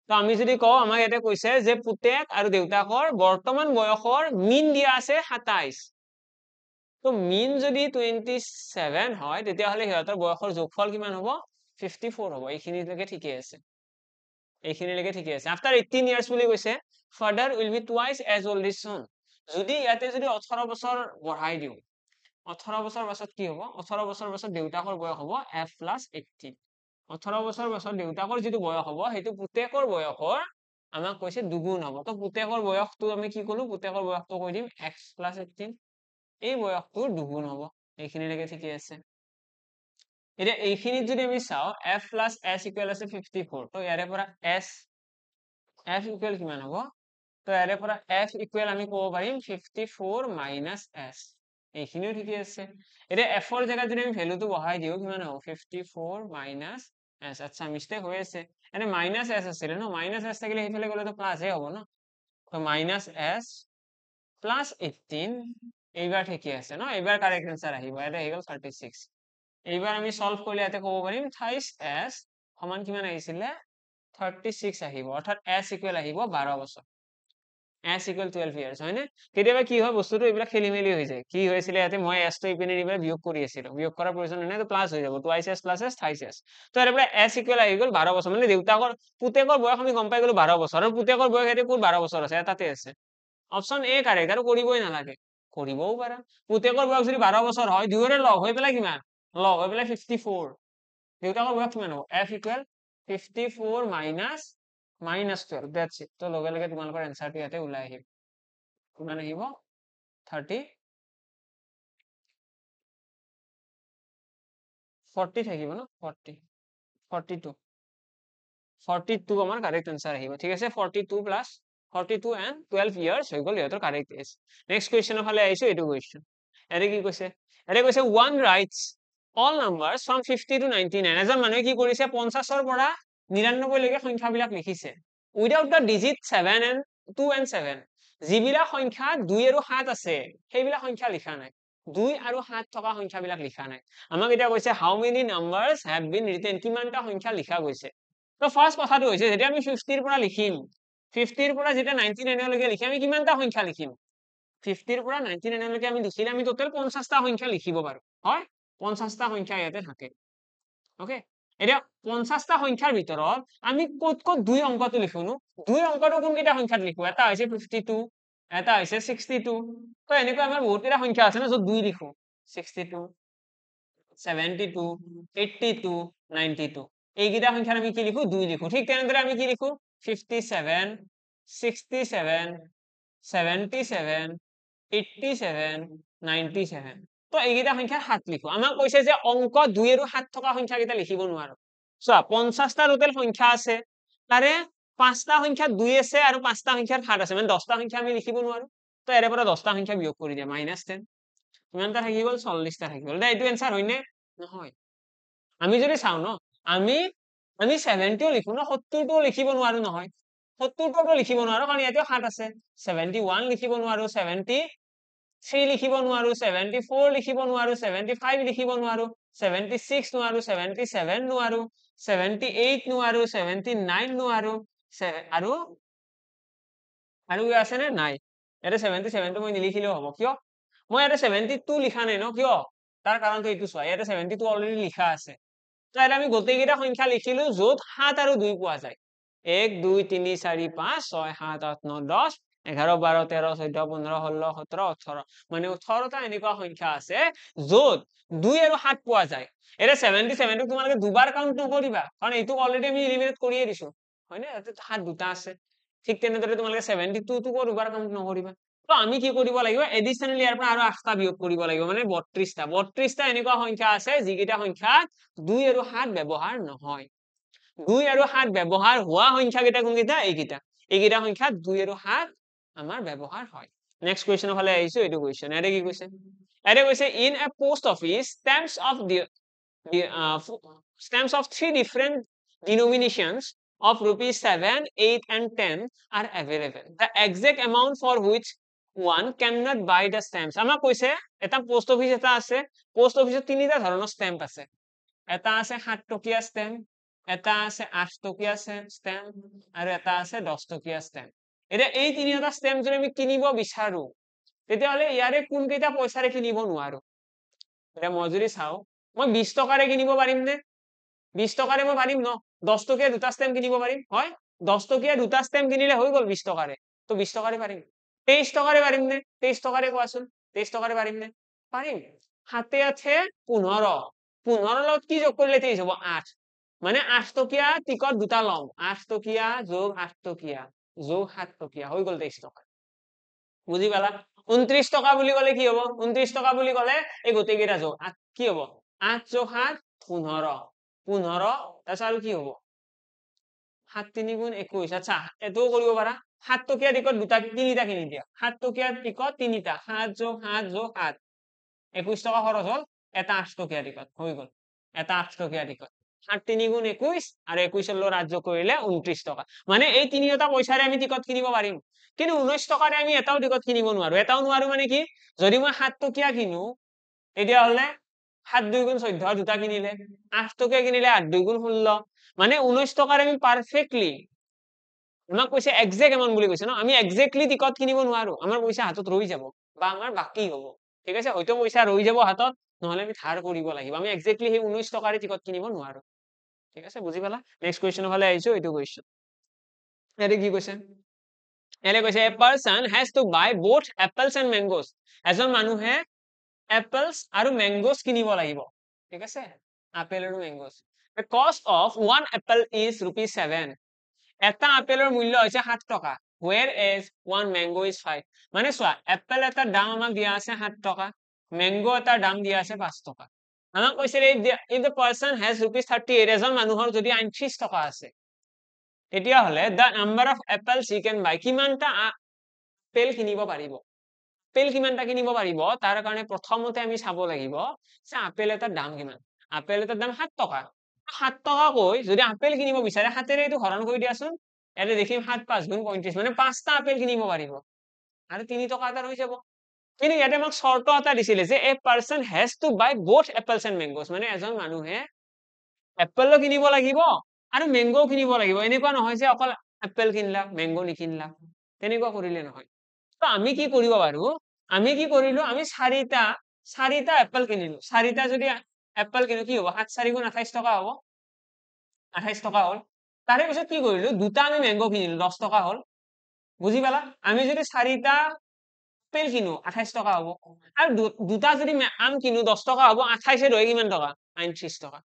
তো আমি যদি কওঁ আমাক ইয়াতে কৈছে যে পুতেক আৰু দেউতাকৰ বৰ্তমান বয়সৰ মিন দিয়া আছে 27 তো মিন যদি 27 হয় তেতিয়াহলে সিহঁতৰ বয়সৰ যোগফল কিমান হ'ব 54 হ'ব এইখিনিলৈকে ঠিকই আছে এইখিনিলৈকে ঠিকই আছে আফটাৰ 18 ইয়াৰ্স বুলি কৈছে father will be twice as old as son যদি ইয়াতে যদি 18 বছৰ বঢ়াই দিও 18 বছৰ পাছত কি হ'ব 18 বছৰ পাছত দেউতাকৰ বয়স হ'ব f plus 18 18 বছৰ পাছত দেউতাকৰ যিটো বয়স হ'ব সেইটো পুতেকৰ বয়সৰ আমাক কৈছে দুগুণ হ'ব তো পুতেকৰ বয়সটো আমি কি কলো পুতেকৰ বয়সটো কৈ দিম x plus 18 এই বয়সটোৰ দুগুণ হ'ব এইখিনিলৈকে ঠিকই আছে এতিয়া এইখিনিত যদি আমি চাও f plus s ইকুৱেল আছে 54 তো ইয়াৰে পৰা f ইকুৱেল কিমান হ'ব তো ইয়াৰে পৰা f ইকুৱেল আমি ক'ব পাৰিম 54 minus s এইখিনিও ঠিকই আছে এতিয়া f ৰ জায়গাত যদি আমি ভ্যালুটো বহাই দিও কিমান হ'ব 54 minus s আচ্ছা মিস্টেক হৈ আছে এনে মাইনাস s আছিল ন মাইনাস s থাকিলে এইফালে গ'লে তো প্লাস হে হ'ব ন তো মাইনাস s plus 18 এইবাৰ ঠিকই আছে ন এইবাৰ কাৰেক্ট आंसर আহিব এটা হৈ গ'ল 36 এইবাৰ আমি সলভ কৰিলে ইয়াতে ক'ব পাৰিম 28 s সমান কিমান আহিছিলে 36 আহিব অৰ্থাৎ s ইকুৱেল আহিব 12 বছৰ s equal 12 years হয়নে কেতিয়াবা কি হয় বস্তুটো এইবিলাক খেলিমেলি হৈ যায় কি হৈছিল ইয়াতে মই s টো ইপিনে নিবলৈ বিয়োগ কৰি আছিলো বিয়োগ কৰাৰ প্ৰয়োজন নাই তো প্লাস হৈ যাব twice s plus s thrice s তো ইয়াৰ পৰা s ইকুৱেল আহি গ'ল 12 বছৰ মানে দেউতাকৰ পুতেকৰ বয়স আমি গম পাই গলো 12 বছৰ আৰু পুতেকৰ বয়স ইয়াতে কোন 12 বছৰ আছে এটাতে আছে অপচন এ কাৰেক্ট আৰু কৰিবই নালাগে কৰিবও পাৰা পুতেকৰ বয়স যদি 12 বছৰ হয় দুয়োৰে লগ হৈ পেলাই কিমান লগ হৈ পেলাই 54 দেউতাকৰ বয়স কিমান হ'ব f equal 54 minus -12 that's it তো লগে লগে তোমালোকৰ এনসাৰটো ইয়াতে ওলাই আহিব কিমান আহিব 40 থাকিব ন 42 আমাৰ কারেক্ট আনসার আহিব ঠিক আছে 42 plus 42 and 12 years হৈ গ'ল ইহঁতৰ কাৰেক্ট এজ নেক্সট কোৱেশ্চনৰ ফালে আহিছো এইটো কোৱেশ্চন এৰে কি কৈছে এৰে কৈছে one writes all numbers from 50 to 99 এজন মানুহে কি কৰিছে 50 ৰ পৰা 99 লৈকে সংখ্যাবিলাক লিখিছে without the digit 7 and 2 and 7 যিবিলাক সংখ্যা 2 আৰু 7 আছে সেইবিলাক সংখ্যা লিখা নাই 2 আৰু 7 থকা সংখ্যাবিলাক লিখা নাই আমাক এটা কৈছে how many numbers have been written কিমানটা সংখ্যা লিখা গৈছে তো ফাৰ্ষ্ট কথাটো হৈছে যেতিয়া আমি 50 ৰ পৰা লিখিম 50 ৰ পৰা যেতিয়া 99 লৈকে লিখিম আমি কিমানটা সংখ্যা লিখিম 50 ৰ পৰা 99 লৈকে আমি লিখিলে আমি টোটেল 50টা সংখ্যা লিখিব পাৰো হয় 50টা সংখ্যা ইয়াতে থাকে ওকে এতিয়া 50টা সংখ্যাৰ ভিতৰত আমি ক'ত ক'ত দুই অংকটো লিখোনো দুই অংকটো কোনকেইটা সংখ্যাত লিখো এটা হৈছে 52 এটা হৈছে 62 তো এনেকৈ আমাৰ বহুতকেইটা সংখ্যা আছে না য'ত দুই লিখো 62 72 82 92 এইকেইটা সংখ্যাৰ আমি কি লিখো দুই লিখো ঠিক তেনেদৰে আমি কি লিখো 57 67 77 87 97 তো এইকেইটা সংখ্যাৰ 7 লিখো আমাক কৈছে যে অংক 2 আৰু 7 থকা সংখ্যা কেইটা লিখিব নোৱাৰো চোৱা 50টা টোটেল সংখ্যা আছে তাৰে 5টা সংখ্যা 2 আছে আৰু 5টা সংখ্যাৰ 7 আছে মানে 10টা সংখ্যা আমি লিখিব নোৱাৰো তো এৰে পৰা 10টা সংখ্যা বিয়োগ কৰি দিয়া -10 কিমানটা থাকি গ'ল 40টা থাকি গ'ল এইটো এনসাৰ হয়নে নহয় আমি যদি চাও ন আমি 70ও লিখো ন 70টোও লিখিব নোৱাৰো নহয় 70টোও লিখিব নোৱাৰো কাৰণ ইয়াতেও 7 আছে 71 লিখিব নোৱাৰো 73 লিখিব নোৱাৰো 74 লিখিব নোৱাৰো 75 লিখিব নোৱাৰো 76 নোৱাৰো 77 নোৱাৰো 78 নোৱাৰো 79 নোৱাৰো আৰু আছে নে নাই ইয়াতে 77 টো মই নিলিখিলেও হ'ব কিয় মই ইয়াতে 72 লিখা নাই ন কিয় তাৰ কাৰণটো এইটো চোৱা ইয়াতে 72 অলৰেডি লিখা আছে তো এটা আমি গোটেইকেইটা সংখ্যা লিখিলো য'ত 7 আৰু 2 পোৱা যায় 1 2 3 4 5 6 7 8 9 10 11 12 13 14 15 16 17 18 মানে 18টা এনেকুৱা সংখ্যা আছে য'ত 2 আৰু 7 পোৱা যায় এটা 77 টো তোমালোকে দুবাৰ কাউন্ট নকৰিবা কাৰণ এইটো অলৰেডি আমি এলিমিনেট কৰিয়ে দিছো হয়নে ইয়াতে 7 দুটা আছে ঠিক তেনেদৰে তোমালোকে 72 টো দুবাৰ কাউন্ট নকৰিবা তো আমি কি কৰিব লাগিব এডিশনালি ইয়াৰ পৰা আৰু 8টা বিয়োগ কৰিব লাগিব মানে 32টা এনেকুৱা সংখ্যা আছে যিকেইটা সংখ্যা 2 আৰু 7 ব্যৱহাৰ নহয় 2 আৰু 7 ব্যৱহাৰ হোৱা সংখ্যা কেইটা কোনকেইটা এইকেইটা সংখ্যা 2 আৰু 7 আমাৰ ব্যৱহাৰ হয় নেক্সট কোৱেশ্চনৰ ফালে আহিছো এইটো কোৱেশ্চন এৰে কি কৈছে in A post office stamps of 3 different denominations of rupees 7 8 and 10 are available the exact amount for which one cannot buy the stamps আমাক কৈছে এটা পোষ্ট অফিস এটা আছে পোষ্ট অফিসত তিনিটা ধৰণৰ স্ট্যাম্প আছে এটা আছে 7 টকীয়া স্ট্যাম্প এটা আছে 8 টকীয়া স্ট্যাম্প আৰু এটা আছে 10 টকীয়া স্ট্যাম্প এতিয়া এই তিনিটা স্ট্যাম্প যদি আমি কিনিব বিচাৰো তেতিয়াহলে ইয়াৰে কোন কেইটা পইচাৰে কিনিব নোৱাৰো এতিয়া মই যদি চাও মই 20 টকাৰে কিনিব পাৰিম নে 20 টকাৰে মই পাৰিম ন 10 টকীয়া দুটা স্ট্যাম্প কিনিব পাৰিম হয় 10 টকীয়া দুটা স্ট্যাম্প কিনিলে হৈ গ'ল 20 টকাৰে তো 20 টকাৰে পাৰিম 23 টকাৰে পাৰিম নে 23 টকাৰে কোৱাচোন 23 টকাৰে পাৰিম নে পাৰিম 7 8 15 15 লগত কি যোগ কৰিলে 23 হ'ব 8 মানে 8 টকীয়া টিকট দুটা লম 8 টকীয়া যোগ 8 টকীয়া যোগ 7 টকীয়া হৈ গ'ল 23 টকা বুজি পালা 29 টকা বুলি ক'লে কি হ'ব 29 টকা বুলি ক'লে এই গোটেইকেইটা যোগ কি হ'ব 8 যোগ 7 15 15 তাৰপিছত আৰু কি হ'ব 7 3 গুণ 21 আচ্ছা এটোও কৰিব পাৰা 7 টকীয়া টিকট দুটা তিনিটা কিনি দিয়া 7 টকীয়া টিকট তিনিটা 7 যোগ 7 যোগ 7 21 টকা খৰচ হ'ল এটা 8 টকীয়া টিকট হৈ গ'ল এটা 8 টকীয়া টিকট 7 3 গুণ 21 আৰু 21 ৰ লগত 8 যোগ কৰিলে 29 টকা মানে এই তিনিটা পইচাৰে আমি টিকট কিনিব পাৰিম কিন্তু 19 টকাৰে আমি এটাও টিকট কিনিব নোৱাৰো এটাও নোৱাৰো মানে কি যদি মই 7 টকীয়া কিনো তেতিয়াহলে 7 2 গুণ 14 দুটা কিনিলে 8 টকীয়া কিনিলে 8 2 গুণ 16 মানে 19 টকাৰে আমি পারফেক্টলি আমাক কৈছে এক্সাক্ট এমাউন্ট বুলি কৈছে ন আমি এক্স্যাক্টলি টিকট কিনিব নোৱাৰো আমাৰ পইচা হাতত ৰৈ যাব বা আমাৰ বাকি হ'ব ঠিক আছে হয়তো পইচা ৰৈ যাব হাতত নহলে আমি ধাৰ কৰিব লাগিব আমি এক্স্যাক্টলি সেই 19 টকাৰে টিকট কিনিব নোৱাৰো ঠিক আছে বুজি পালা নেক্সট কোৱেশ্চনৰ ফালে আহিছো এইটো কোৱেশ্চন এৰে কি কৈছে এৰে কৈছে a person has to buy both apples and mangoes এজন মানুহে apples আৰু mangoes কিনিব লাগিব ঠিক আছে আপেল আৰু mangoes the cost of one apple is ₹7 এটা আপেলৰ মূল্য হৈছে 7 টকা whereas one mango is 5 মানে চোৱা এপল এটাৰ দাম আমাক দিয়া আছে 7 টকা mango এটাৰ দাম দিয়া আছে 5 টকা আমাক কৈছে if the person has ₹38 এজন মানুহৰ যদি 38 টকা আছে তেতিয়াহলে the number of apples he can buy কিমানটা আপেল কিনিব পাৰিব আপেল কিমানটা কিনিব পাৰিব তাৰ কাৰণে প্ৰথমতে আমি চাব লাগিব যে আপেল এটাৰ দাম কিমান আপেল এটাৰ দাম 7 টকা 7 টকা কৈ যদি আপেল কিনিব বিচাৰে 7 ৰে এইটো হৰণ কৰি দিয়াচোন ইয়াতে দেখিম 7 5 গুণ 35 মানে 5টা আপেল কিনিব পাৰিব আৰু 3 টকা এটা ৰৈ যাব কিন্তু ইয়াতে আমাক শৰ্ত এটা দিছিলে যে a person has to buy both apples and mangoes মানে এজন মানুহে এপলো কিনিব লাগিব আৰু মেংগো কিনিব লাগিব এনেকুৱা নহয় যে অকল এপল কিনলা মেংগো নিকিনলা তেনেকুৱা কৰিলে নহয় তো আমি কি কৰিব পাৰো আমি কি কৰিলো আমি চাৰিটা এপল কিনিলো চাৰিটা যদি এপল কিনো কি হ'ব 7 4 গুণ 28 টকা হ'ব 28 টকা হ'ল তাৰে পিছত কি কৰিলো দুটা আমি মেংগো কিনিলো 10 টকা হ'ল বুজি পালা আমি যদি চাৰিটা আপেল কিনো 28 টকা হ'ব আৰু দুটা যদি আম কিনো 10 টকা হ'ব 28 ৰৈ কিমান টকা 39 টকা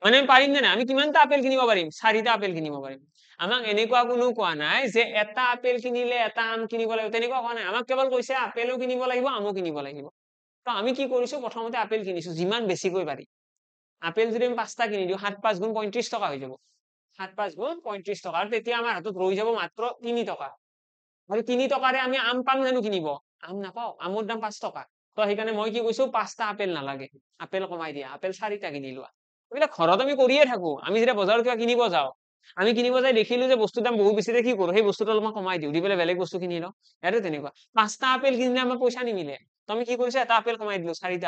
মানে আমি পাৰিম নে নাই আমি কিমানটা আপেল কিনিব পাৰিম চাৰিটা আপেল কিনিব পাৰিম আমাক এনেকুৱা কোনো কোৱা নাই যে এটা আপেল কিনিলে এটা আম কিনিব লাগিব তেনেকুৱা কোৱা নাই আমাক কেৱল কৈছে আপেলো কিনিব লাগিব আমো কিনিব লাগিব তো আমি কি কৰিছো প্ৰথমতে আপেল কিনিছো যিমান বেছিকৈ পাৰি আপেল যদি আমি 5টা কিনি দিওঁ 7 5 গুণ 35 টকা হৈ যাব 7 5 গুণ 35 টকা আৰু তেতিয়া আমাৰ হাতত ৰৈ যাব মাত্ৰ 3 টকা আৰু 3 টকাৰে আমি আম পাম জানো কিনিব আম নাপাও আমৰ দাম 5 টকা তো সেইকাৰণে মই কি কৈছো 5টা আপেল নালাগে আপেল কমাই দিয়া আপেল 4টা কিনি লোৱা এইবিলাক ঘৰত আমি কৰিয়ে থাকো আমি যেতিয়া বজাৰত কিবা কিনিব যাওঁ আমি কিনিব যাই দেখিলো যে বস্তুৰ দাম বহু বেছিতে কি কৰো সেই বস্তুটো অলপমান কমাই দিওঁ দি পেলাই বেলেগ বস্তু কিনি লওঁ ইয়াতো তেনেকুৱা 5টা আপেল কিনিলে আমাৰ পইচা নিমিলে তো আমি কি কৰিছো এটা আপেল কমাই দিলো 4টা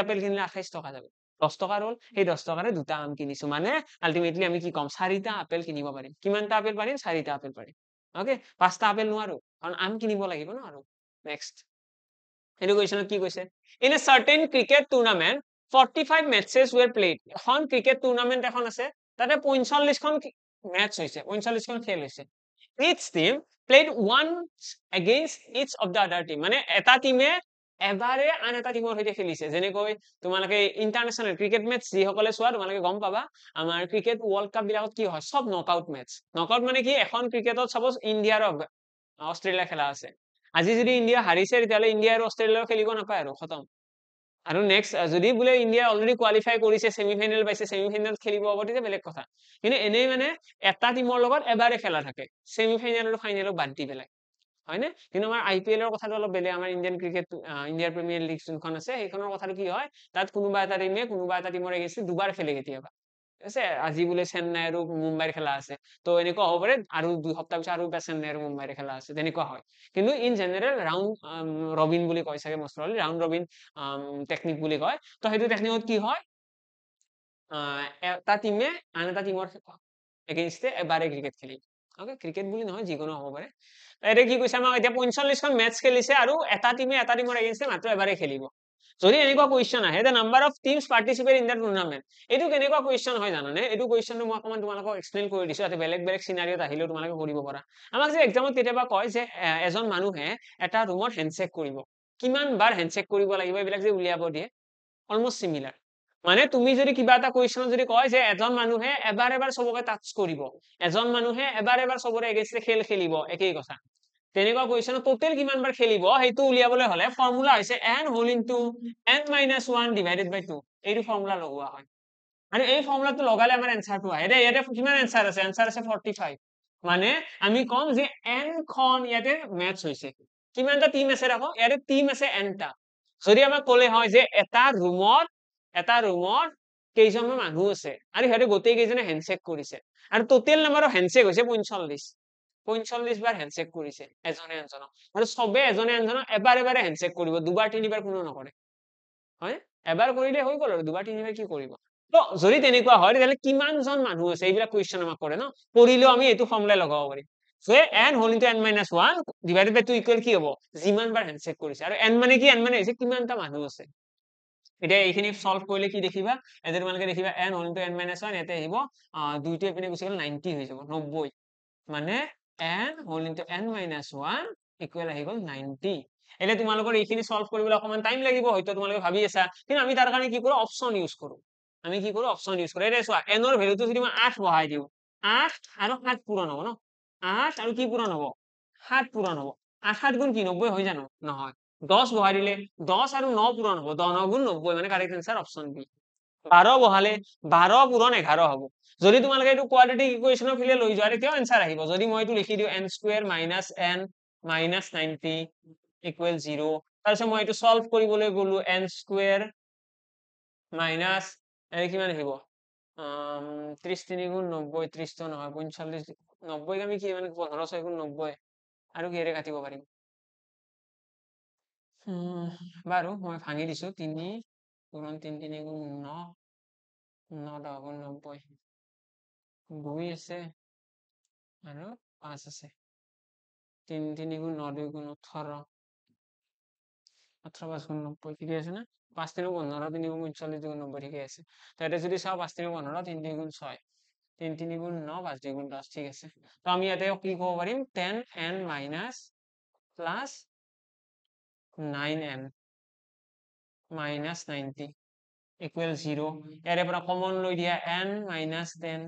আপেল কিনিলে 28 টকা যাব 10 টকা ৰল সেই 10 টকাৰে দুটা আম কিনিছো মানে আলটিমেটলি আমি কি কম 4টা আপেল কিনিব পাৰিম কিমানটা আপেল পাৰিম 4টা আপেল পাৰিম ওকে 5টা আপেল নোৱাৰো কাৰণ আম কিনিব লাগিব ন আৰু নেক্সট এইটো কুৱেশ্যনত কি কৈছে in a certain cricket tournament 45 matches were played এখন ক্ৰিকেট টুৰ্ণামেণ্ট এখন আছে তাতে 45খন মেটচ হৈছে 45খন খেল হৈছে each team played once against each of the other team মানে এটা টিমে এবাৰে আন এটা টিমৰ সৈতে খেলিছে যেনেকৈ তোমালোকে ইণ্টাৰনেশ্যনেল ক্ৰিকেট মেটচ যিসকলে চোৱা তোমালোকে গম পাবা আমাৰ ক্ৰিকেট ৱৰ্ল্ড কাপ বিলাকত কি হয় সব নকআউট মেটচ নকআউট মানে কি এখন ক্ৰিকেটত সাপোজ ইণ্ডিয়াৰ অষ্ট্ৰেলিয়া খেলা আছে আজি যদি ইণ্ডিয়া হাৰিছে তেতিয়াহ'লে ইণ্ডিয়া আৰু অষ্ট্ৰেলিয়া খেলিব নাপায় আৰু খতম আৰু নেক্সট যদি বোলে ইণ্ডিয়া অলৰেডি কোৱালিফাই কৰিছে ছেমিফাইনেল পাইছে ছেমিফাইনেল খেলিব হ'ব তেতিয়া বেলেগ কথা কিন্তু এনেই মানে এটা টিমৰ লগত এবাৰে খেলা থাকে ছেমিফাইনেল আৰু ফাইনেলক বাদ দি পেলাই হয় নে কিন্তু আমাৰ IPL কথাটো অলপ বেলেগ আমাৰ ইণ্ডিয়ান ক্ৰিকেট ইণ্ডিয়াৰ প্ৰিমিয়াৰ লিগ যোনখন আছে সেইখনৰ কথাটো কি হয় তাত কোনোবা এটা টিমে কোনোবা এটা টিমৰ এগেইনষ্ট দুবাৰ খেলে কেতিয়াবা ঠিক আছে আজি বোলে চেন্নাই আৰু মুম্বাইৰ খেলা আছে তো এনেকুৱা হ'ব পাৰে আৰু 2 সপ্তাহ পিছত আৰু চেন্নাই আৰু মুম্বাইৰ খেলা আছে তেনেকুৱা হয় কিন্তু ইন জেনেৰেল ৰাউণ্ড ৰবিন বুলি কয় চাগে মষ্ট প্ৰবাবলি ৰাউণ্ড ৰবিন টেকনিক বুলি কয় তো সেইটো টেকনিকত কি হয় এটা টিমে আন এটা টিমৰ এগেইনষ্টে এবাৰে ক্ৰিকেট খেলি ওকে ক্ৰিকেট বুলি নহয় যিকোনো হ'ব পাৰে এতিয়া কি কৈছে আমাক এতিয়া 45খন মেটচ খেলিছে আৰু এটা টিমে এটা টিমৰ এগেইনষ্টে মাত্ৰ এবাৰে খেলিব যদি এনেকুৱা কুৱেশ্যন আহে the number of teams participate in the tournament এইটো কেনেকুৱা কুৱেশ্যন হয় জানানে এইটো কুৱেশ্যনটো মই অকণমান তোমালোকক এক্সপ্লেইন কৰি দিছো যাতে বেলেগ বেলেগ চিনাৰিঅত আহিলেও তোমালোকে কৰিব পাৰা আমাক যে এক্সামত কেতিয়াবা কয় যে এজন মানুহে এটা ৰুমত হেণ্ডশেক কৰিব কিমান বাৰ হেণ্ডশেক কৰিব লাগিব এইবিলাক যে উলিয়াব দিয়ে অলমষ্ট চিমিলাৰ মানে তুমি যদি কিবা এটা কুৱেশ্যন যদি কয় যে এজন মানুহে এবাৰ এবাৰ চবকে টাচ কৰিব এজন মানুহে এবাৰ এবাৰ চবৰে এগেইনষ্টে খেল খেলিব একেই কথা তেনেকুৱা কুৱেশ্যন টোটেল কিমান বাৰ খেলিব সেইটো উলিয়াবলৈ হলে ফৰ্মুলা হৈছে n whole into n-1 divided by 2 এইটো ফৰ্মুলা লগোৱা হয় আৰু এই ফৰ্মুলাটো লগালে আমাৰ এনসাৰটো আহে দে ইয়াতে কিমান এনসাৰ আছে 45 মানে আমি কম যে n খন ইয়াতে মেটচ হৈছে কিমানটা টিম আছে দেখো ইয়াতে টিম আছে nটা যদি আমাক ক'লে হয় যে এটা ৰুমত কেইজনমান মানুহ আছে আৰু সিহঁতে গোটেই কেইজনে হেণ্ডশেক কৰিছে আৰু টোটেল নাম্বাৰ অফ হেণ্ডশেক হৈছে 45 বাৰ হেণ্ডশেক কৰিছে এজনে এজনক আৰু চবে এজনে এজনক এবাৰ এবাৰে হেণ্ডশেক কৰিব দুবাৰ তিনিবাৰ কোনো নকৰে হয় এবাৰ কৰিলে হৈ গ'ল আৰু দুবাৰ তিনিবাৰ কি কৰিব তো যদি তেনেকুৱা হয় তেতিয়াহ'লে কিমানজন মানুহ আছে এইবিলাক কুৱেশ্যন আমাক কৰে ন কৰিলেও আমি এইটো ফৰ্মুলাই লগাব পাৰিম যে n whole into n-1 divided by 2 equal কি হ'ব যিমান বাৰ হেণ্ডশেক কৰিছে আৰু n মানে কি n মানে হৈছে কিমানটা মানুহ আছে এতিয়া এইখিনি সলভ কৰিলে কি দেখিবা এতিয়া তোমালোকে দেখিবা n হোল ইনটু n-1 ইয়াতে আহিব 2টো এপিনে গুচি গ'ল 90 হৈ যাব 90 মানে n whole into n-1 equal আহি গ'ল 90 এতিয়া তোমালোকৰ এইখিনি সলভ কৰিবলৈ অকমান টাইম লাগিব হয়তো তোমালোকে ভাবি আছা কিন্তু আমি তাৰ কাৰণে কি কৰো অপচন ইউজ কৰো আমি কি কৰো অপচন ইউজ কৰো এতিয়া চোৱা n ৰ ভ্যালুটো যদি মই 8 বহাই দিওঁ 8 আৰু 7 পূৰণ হ'ব ন 8 আৰু কি পূৰণ হ'ব 7 পূৰণ হ'ব 8 7 গুণ কি 90 হৈ জানো নহয় 10 বহাই দিলে 10 আৰু 9 পূৰণ হ'ব 10 9 গুণ 90 মানে কাৰেক্ট আনসাৰ অপচন বি 12 বহালে 12 পূৰণ 11 হ'ব যদি তোমালোকে এইটো কোৱাড্ৰেটিক ইকুৱেশ্যনৰ ফালে লৈ যোৱা তেতিয়াও এনসাৰ আহিব যদি মই এইটো লিখি দিওঁ n square minus n minus 90 equal 0 তাৰপিছত মই এইটো সলভ কৰিবলৈ গ'লো n স্কয়াৰ মাইনাস কিমান আহিব 30 3 গুণ 90 30 তো নহয় 45 90 আমি কি মানে 15 6 গুণ 90 আৰু কিহেৰে কাটিব পাৰিম বাৰু মই ভাঙি দিছো 3 গুণ 3 3 গুণ 9 9 10 গুণ 90 2 আছে আৰু 5 আছে 3 3 গুণ 9 2 গুণ 18 18 5 গুণ 90 ঠিকে আছে না 5 3 15 3 গুণ 40 2 গুণ 90 ঠিকে আছে তো এটা যদি চাও 5 3 15 3 2 গুণ 6 3 3 গুণ 9 5 2 গুণ 10 ঠিক আছে তো আমি ইয়াতে কি ক'ব পাৰিম 10n minus plus 9n minus 90 equal 0 ইয়াৰে পৰা কমন লৈ দিয়া n minus 10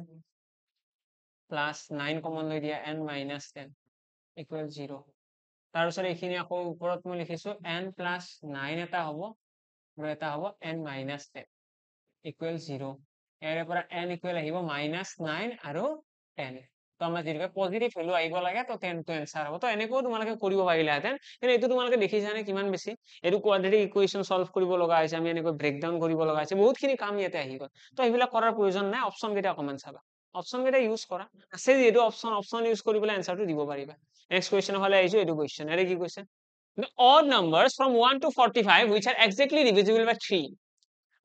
plus 9 কমন লৈ দিয়া n minus 10 equal 0 তাৰপিছত এইখিনি আকৌ ওপৰত মই লিখিছো n plus 9 এটা হ'ব আৰু এটা হ'ব n minus 10 equal 0 ইয়াৰে পৰা n equal আহিব minus 9 আৰু 10 তো আমাৰ যেনেকৈ পজিটিভ ভ্যালু আহিব লাগে তো 10 টো এনসাৰ হ'ব তো এনেকৈ তোমালোকে কৰিব পাৰিলাহেঁতেন কিন্তু এইটো তোমালোকে দেখিছানে কিমান বেছি এইটো কোৱাড্ৰেটিক ইকুৱেশ্যন সলভ কৰিব লগা হৈছে আমি এনেকৈ ব্ৰেকডাউন কৰিব লগা হৈছে বহুতখিনি কাম ইয়াতে আহি গ'ল তো এইবিলাক কৰাৰ প্ৰয়োজন নাই অপচন কেইটা অকমান চাবা অপচন কেইটা ইউজ কৰা আছে যিহেতু অপচন ইউজ কৰি পেলাই এনসাৰটো দিব পাৰিবা নেক্সট কুৱেশ্যন হলে আহিছো এইটো কুৱেশ্যন এৰে কি কৈছে the odd numbers from 1 to 45 which are exactly divisible by 3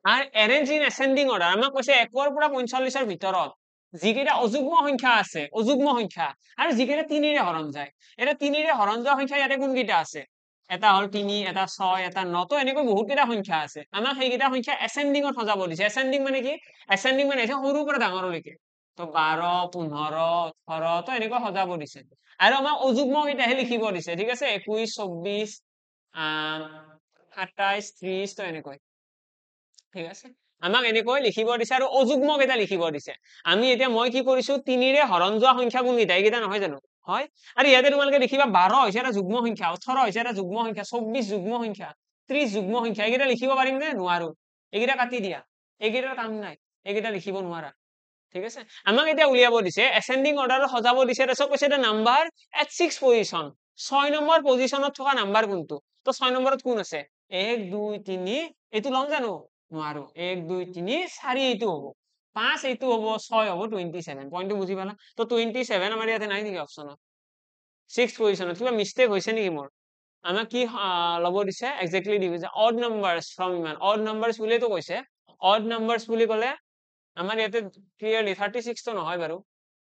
are arranged in ascending order আমাক কৈছে 1 ৰ পৰা 45 ৰ ভিতৰত যিকেইটা অযুগ্ম সংখ্যা আছে অযুগ্ম সংখ্যা আৰু যিকেইটা 3 ৰে হৰণ যায় এটা 3 ৰে হৰণ যোৱা সংখ্যা ইয়াতে কোনকেইটা আছে এটা হল 3 এটা 6 এটা 9 তো এনেকৈ বহুত কেইটা সংখ্যা আছে আমাক সেইকেইটা সংখ্যা ascending ত সজাব দিছে ascending মানে কি ascending মানে হৈছে সৰুৰ পৰা ডাঙৰলৈকে তো 12 15 18 তো এনেকৈ সজাব দিছে আৰু আমাক অযুগ্ম কেইটাহে লিখিব দিছে ঠিক আছে 21 24 27 30 তো এনেকৈ ঠিক আছে আমাক এনেকৈ লিখিব দিছে আৰু অযুগ্ম কেইটা লিখিব দিছে আমি এতিয়া মই কি কৰিছো 3 ৰে হৰণ যোৱা সংখ্যা কোনকেইটা এইকেইটা নহয় জানো হয় আৰু ইয়াতে তোমালোকে দেখিবা 12 হৈছে এটা যুগ্ম সংখ্যা 18 হৈছে এটা যুগ্ম সংখ্যা 24 যুগ্ম সংখ্যা 30 যুগ্ম সংখ্যা এইকেইটা লিখিব পাৰিম নে নোৱাৰো এইকেইটা কাটি দিয়া এইকেইটাৰ কাম নাই এইকেইটা লিখিব নোৱাৰা ঠিক আছে আমাক এতিয়া উলিয়াব দিছে এসেন্ডিং অৰ্ডাৰত সজাব দিছে তাৰপিছত কৈছে এটা নাম্বাৰ এট 6 পজিশন 6 নম্বৰ পজিশনত থকা নাম্বাৰ কোনটো তো 6 নম্বৰত কোন আছে 1 2 3 এইটো লম জানো নোৱাৰো 1 2 3 4 এইটো হ'ব 5 এইটো হ'ব 6 হ'ব 27 পইণ্টটো বুজি পালা তো 27 আমাৰ ইয়াতে নাই নেকি অপচনত 6 পজিশনত কিবা মিস্টেক হৈছে নেকি মোৰ আমাক কি ল'ব দিছে এক্স্যাক্টলি ডিভিজন অড নাম্বাৰস ফ্ৰম ইমান অড নাম্বাৰস বুলিতো কৈছে অড নাম্বাৰস বুলি ক'লে আমাৰ ইয়াতে ক্লিয়াৰলি 36 তো নহয় বাৰু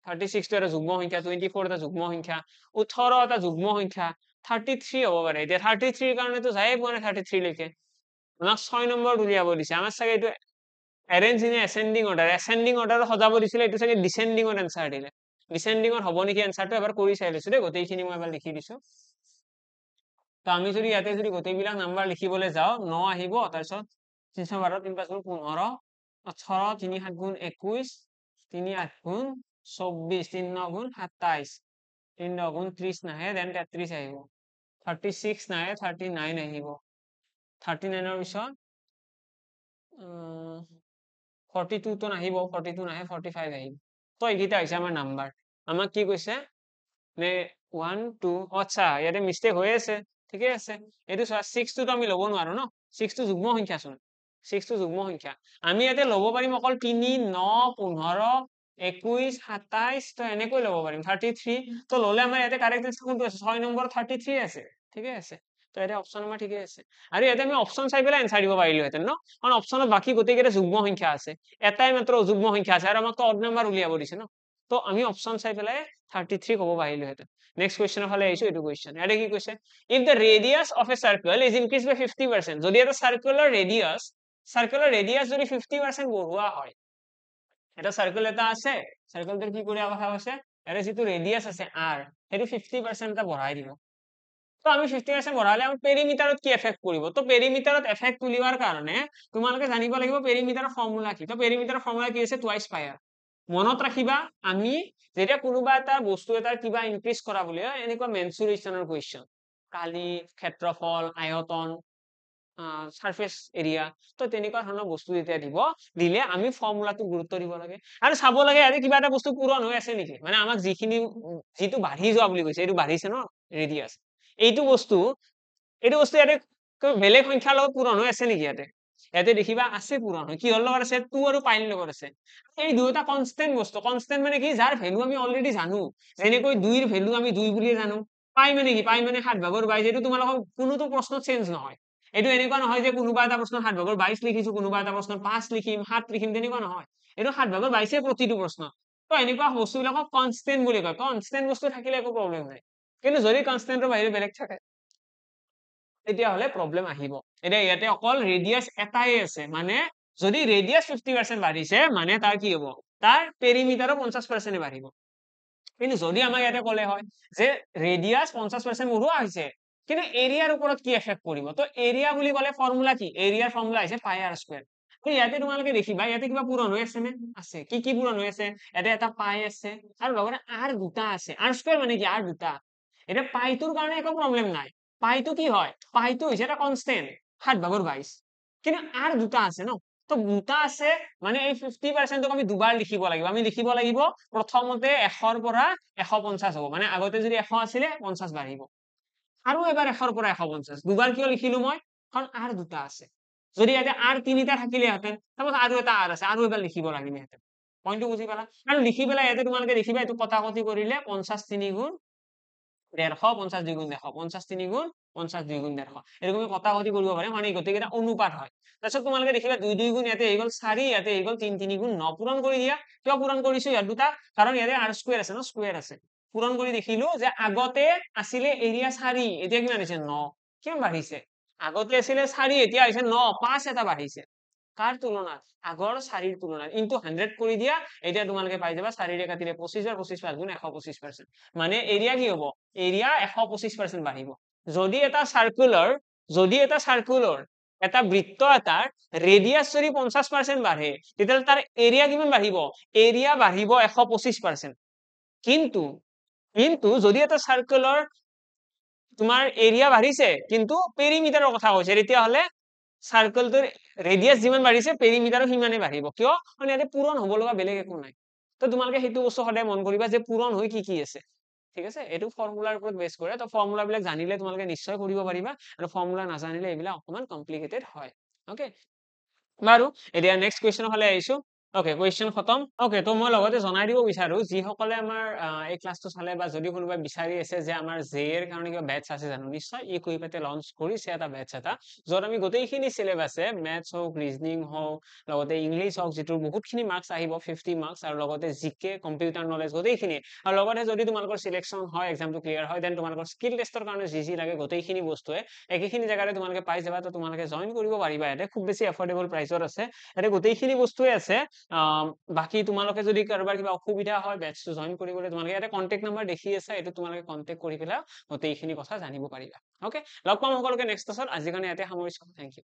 36 তো এটা যুগ্ম সংখ্যা 24 এটা যুগ্ম সংখ্যা 18 এটা যুগ্ম সংখ্যা 33 হ'ব পাৰে এতিয়া 33 ৰ কাৰণে তো যায়ে পোৱা নাই 33 লৈকে আমাক 6 নম্বৰ উলিয়াব দিছে আমাৰ চাগে এইটো এৰেঞ্জ ইন এসেন্ডিং অৰ্ডাৰ সজাব দিছিলে এইটো চাগে ডিসেন্ডিং অৰ এনসাৰ দিলে ডিসেন্ডিং অৰ হ'ব নেকি এনসাৰটো এবাৰ কৰি চাই লৈছো দেই গোটেইখিনি মই এবাৰ লিখি দিছো তো আমি যদি ইয়াতে যদি গোটেইবিলাক নাম্বাৰ লিখিবলৈ যাওঁ 9 আহিব তাৰপিছত 312 3 5 গুণ 15 18 3 7 গুণ 21 3 8 গুণ 24 3 9 গুণ 27 3 9 গুণ 30 নাহে দেন 33 আহিব 36 নাহে 39 আহিব 39 ৰ পিছত 42 তো নাহিব 42 নাহে 45 আহিব তো এইকেইটা হৈছে আমাৰ নাম্বাৰ আমাক কি কৈছে নে 1 2 আচ্ছা ইয়াতে মিস্টেক হৈ আছে ঠিকে আছে এইটো চোৱা 6 টো আমি ল'ব নোৱাৰো ন 6 টো যুগ্ম সংখ্যা চোন 6 টো যুগ্ম সংখ্যা আমি ইয়াতে ল'ব পাৰিম অকল 3 9 15 21 27 তো এনেকৈ ল'ব পাৰিম 33 তো ল'লে আমাৰ ইয়াতে কাৰেক্ট আনসাৰ কোনটো আছে 6 নম্বৰ 33 আছে ঠিকে আছে তো এটা অপচন আমাৰ ঠিকে আছে আৰু ইয়াতে আমি অপচন চাই পেলাই এনসাৰ দিব পাৰিলোহেঁতেন ন কাৰণ অপচনত বাকি গোটেইকেইটা যুগ্ম সংখ্যা আছে এটাই মাত্ৰ যুগ্ম সংখ্যা আছে আৰু আমাক তো অড নাম্বাৰ উলিয়াব দিছে ন তো আমি অপচন চাই পেলাই 33 ক'ব পাৰিলোহেঁতেন নেক্সট কুৱেশ্যনৰ ফালে আহিছো এইটো কুৱেশ্যন ইয়াতে কি কৈছে if the radius of a circle is increase by 50% যদি এটা চাৰ্কুলাৰ ৰেডিয়াছ যদি 50% বঢ়োৱা হয় এটা চাৰ্কেল এটা আছে চাৰ্কেলটোৰ কি কৰা কথা কৈছে ইয়াৰে যিটো ৰেডিয়াছ আছে r সেইটো 50% এটা বঢ়াই দিব তো আমি 50% বঢ়ালে আমাৰ পেৰিমিটাৰত কি এফেক্ট কৰিব তো পেৰিমিটাৰত এফেক্ট তুলিবৰ কাৰণে তোমালোকে জানিব লাগিব পেৰিমিটাৰৰ ফৰ্মুলা কি তো পেৰিমিটাৰৰ ফৰ্মুলা কি আছে টুৱাইস পাই r মনত ৰাখিবা আমি যেতিয়া কোনোবা এটা বস্তু এটাৰ কিবা ইনক্ৰিজ কৰা বুলি এনেকুৱা মেনচুৰেশ্যনৰ কুৱেশ্যন কালি ক্ষেত্ৰফল আয়তন সাৰফেস এৰিয়া তো তেনেকুৱা ধৰণৰ বস্তু যেতিয়া দিলে আমি ফৰ্মুলাটো গুৰুত্ব দিব লাগে আৰু চাব লাগে আজি কিবা এটা বস্তু পূৰণ হৈ আছে নেকি মানে আমাক যিটো বাঢ়ি যোৱা বুলি কৈছে এইটো বাঢ়িছে ন ৰেডিয়াছ এইটো বস্তু ইয়াতে বেলেগ সংখ্যাৰ লগত পূৰণ হৈ আছে নেকি ইয়াতে দেখিবা আছে পূৰণ হয় কিহৰ লগত আছে 2 আৰু পাইৰ লগত আছে এই দুটা কনস্ট্যান্ট বস্তু কনস্ট্যান্ট মানে কি যাৰ ভ্যালু আমি অলৰেডি জানো যেনেকৈ 2 ৰ ভ্যালু আমি 2 বুলিয়ে জানো পাই মানে কি পাই মানে 7/22 এইটো তোমালোকৰ কোনোটো প্ৰশ্ন চেঞ্জ নহয় এইটো এনেকুৱা নহয় যে কোনোবা এটা প্ৰশ্ন 7/22 লিখিছো কোনোবা এটা প্ৰশ্ন 5 লিখিম 7 লিখিম তেনেকুৱা নহয় এইটো 7/22 প্ৰতিটো প্ৰশ্ন তো এনেকুৱা বস্তুবিলাকক কনষ্টেন্ট বুলি কয় কনষ্টেন্ট বস্তু থাকিলে একো প্ৰব্লেম নাই কিন্তু যদি কনষ্টেন্টৰ বাহিৰে বেলেগ থাকে তেতিয়াহ'লে প্ৰব্লেম আহিব এতিয়া ইয়াতে অকল ৰেডিয়াছ এটাই আছে মানে যদি ৰেডিয়াছ 50% বাঢ়িছে মানে তাৰ কি হ'ব তাৰ পেৰিমিটাৰো 50% বাঢ়িব কিন্তু যদি আমাক ইয়াতে ক'লে হয় যে ৰেডিয়াছ 50% বঢ়োৱা হৈছে কিন্তু এৰিয়াৰ ওপৰত কি এফেক্ট কৰিব তো এৰিয়া বুলি ক'লে ফৰ্মুলা কি এৰিয়াৰ ফৰ্মুলা হৈছে পাই আৰ স্কয়াৰ ইয়াতে তোমালোকে দেখিবা ইয়াতে কিবা পূৰণ হৈ আছে নে আছে কি পূৰণ হৈ আছে ইয়াতে এটা পাই আছে আৰু লগতে আৰ দুটা আছে আৰ স্কয়াৰ মানে কি আৰ দুটা এটা পাইটোৰ কাৰণে একো প্ৰব্লেম নাই পাইটো কি হয় পাইটো হৈছে এটা কনষ্টেন্ট 7/22 কিন্তু আৰ দুটা আছে ন তো দুটা আছে মানে এই 50%ক আমি দুবাৰ লিখিব লাগিব আমি লিখিব লাগিব প্ৰথমতে 100ৰ পৰা 150 হ'ব মানে আগতে যদি 100 আছিলে 50 বাঢ়িব আৰু এবাৰ 100ৰ পৰা 150 দুবাৰ কিয় লিখিলো মই কাৰণ আৰ দুটা আছে যদি ইয়াতে আৰ তিনিটা থাকিলেহেঁতেন তাৰপৰা আৰু এটা আৰ আছে আৰু এবাৰ লিখিব লাগিলেহেঁতেন পইণ্টটো বুজি পালা আৰু লিখি পেলাই ইয়াতে তোমালোকে দেখিবা এইটো কটাকটি কৰিলে 50 3 গুণ 150 50 2 গুণ 150 50 3 গুণ 50 2 গুণ 150 এরকম কটাকটি কৰিব পাৰে মানে গোটেইকেইটা অনুপাত হয় তাৰপিছত তোমালোকে দেখিবা 2 2 গুণ ইয়াতে হৈ গ'ল 4 ইয়াতে হৈ গ'ল 3 3 গুণ 9 পূৰণ কৰি দিয়া কিয় পূৰণ কৰিছো ইয়াত দুটা কাৰণ ইয়াতে আৰ স্কয়াৰ আছে ন স্কয়াৰ আছে পূৰণ কৰি দেখিলো যে আগতে আছিলে এৰিয়া 4 এতিয়া কিমান হৈছে 9 কিমান বাঢ়িছে আগতে আছিলে 4 এতিয়া হৈছে 9 5 এটা বাঢ়িছে কাৰ তুলনাত আগৰ 4ৰ তুলনাত ইনটু 100 কৰি দিয়া এতিয়া তোমালোকে পাই যাবা 4 ৰে কাটিলে 25 আৰ 25 5 গুণ 125% মানে এৰিয়া কি হ'ব এৰিয়া 125% বাঢ়িব যদি এটা সাৰ্কুলাৰ এটা বৃত্ত এটাৰ ৰেডিয়াছ যদি 50% বাঢ়ে তেতিয়াহ'লে তাৰ এৰিয়া কিমান বাঢ়িব এৰিয়া বাঢ়িব 125% কিন্তু যদি এটা সাৰ্কুলাৰ তোমাৰ এৰিয়া বাঢ়িছে কিন্তু পেৰিমিটাৰৰ কথা কৈছে তেতিয়াহ'লে সাৰ্কেলটোৰ ৰেডিয়াছ যিমান বাঢ়িছে পেৰিমিটাৰো সিমানে বাঢ়িব কিয় মানে ইয়াতে পূৰণ হ'ব লগা বেলেগ একো নাই তো তোমালোকে সেইটো বস্তু সদায় মন কৰিবা যে পূৰণ হৈ কি আছে ঠিক আছে এইটো ফৰ্মুলাৰ ওপৰত বেছ কৰে তো ফৰ্মুলা বিলাক জানিলে তোমালোকে নিশ্চয় কৰিব পাৰিবা আৰু ফৰ্মুলা নাজানিলে এইবিলাক অকমান কমপ্লিকেটেড হয় ওকে বাৰু এতিয়া নেক্সট কুৱেশ্যনৰ ফালে আহিছো ওকে কুৱেশ্যন খতম ওকে তো মই লগতে জনাই দিব বিচাৰো যিসকলে আমাৰ এই ক্লাছটো চালে বা যদি কোনোবাই বিচাৰি আছে যে আমাৰ জেৰ কাৰণে কিবা বেটছ আছে জানো নিশ্চয় ই কুইপেতে লঞ্চ কৰিছে এটা বেটছ এটা য'ত আমি গোটেইখিনি চিলেবাছে মেথছ হওক ৰিজনিং হওক লগতে ইংলিছ হওক যিটোৰ বহুতখিনি মাৰ্কছ আহিব 50 মাৰ্কছ আৰু লগতে জিকে কম্পিউটাৰ নলেজ গোটেইখিনি আৰু লগতে যদি তোমালোকৰ সিলেকশ্যন হয় এক্সামটো ক্লিয়াৰ হয় দেন তোমালোকৰ স্কিল টেষ্টৰ কাৰণে যি লাগে গোটেইখিনি বস্তুৱে একেখিনি জাগাতে তোমালোকে পাই যাবা তো তোমালোকে জইন কৰিব পাৰিবা ইয়াতে খুব বেছি এফৰ্ডেবল প্ৰাইচত আছে ইয়াতে গোটেইখিনি বস্তুৱে আছে বাকি তোমালোকে যদি কাৰোবাৰ কিবা অসুবিধা হয় বেটছটো জইন কৰিবলৈ তোমালোকে ইয়াতে কন্টেক্ট নাম্বাৰ দেখি আছে এইটো তোমালোকে কন্টেক্ট কৰি পেলাই গোটেইখিনি কথা জানিব পাৰিবা ওকে লগ পাম সকলোকে নেক্সট ক্লাছত আজিৰ কাৰণে ইয়াতে সামৰিছো থেংক ইউ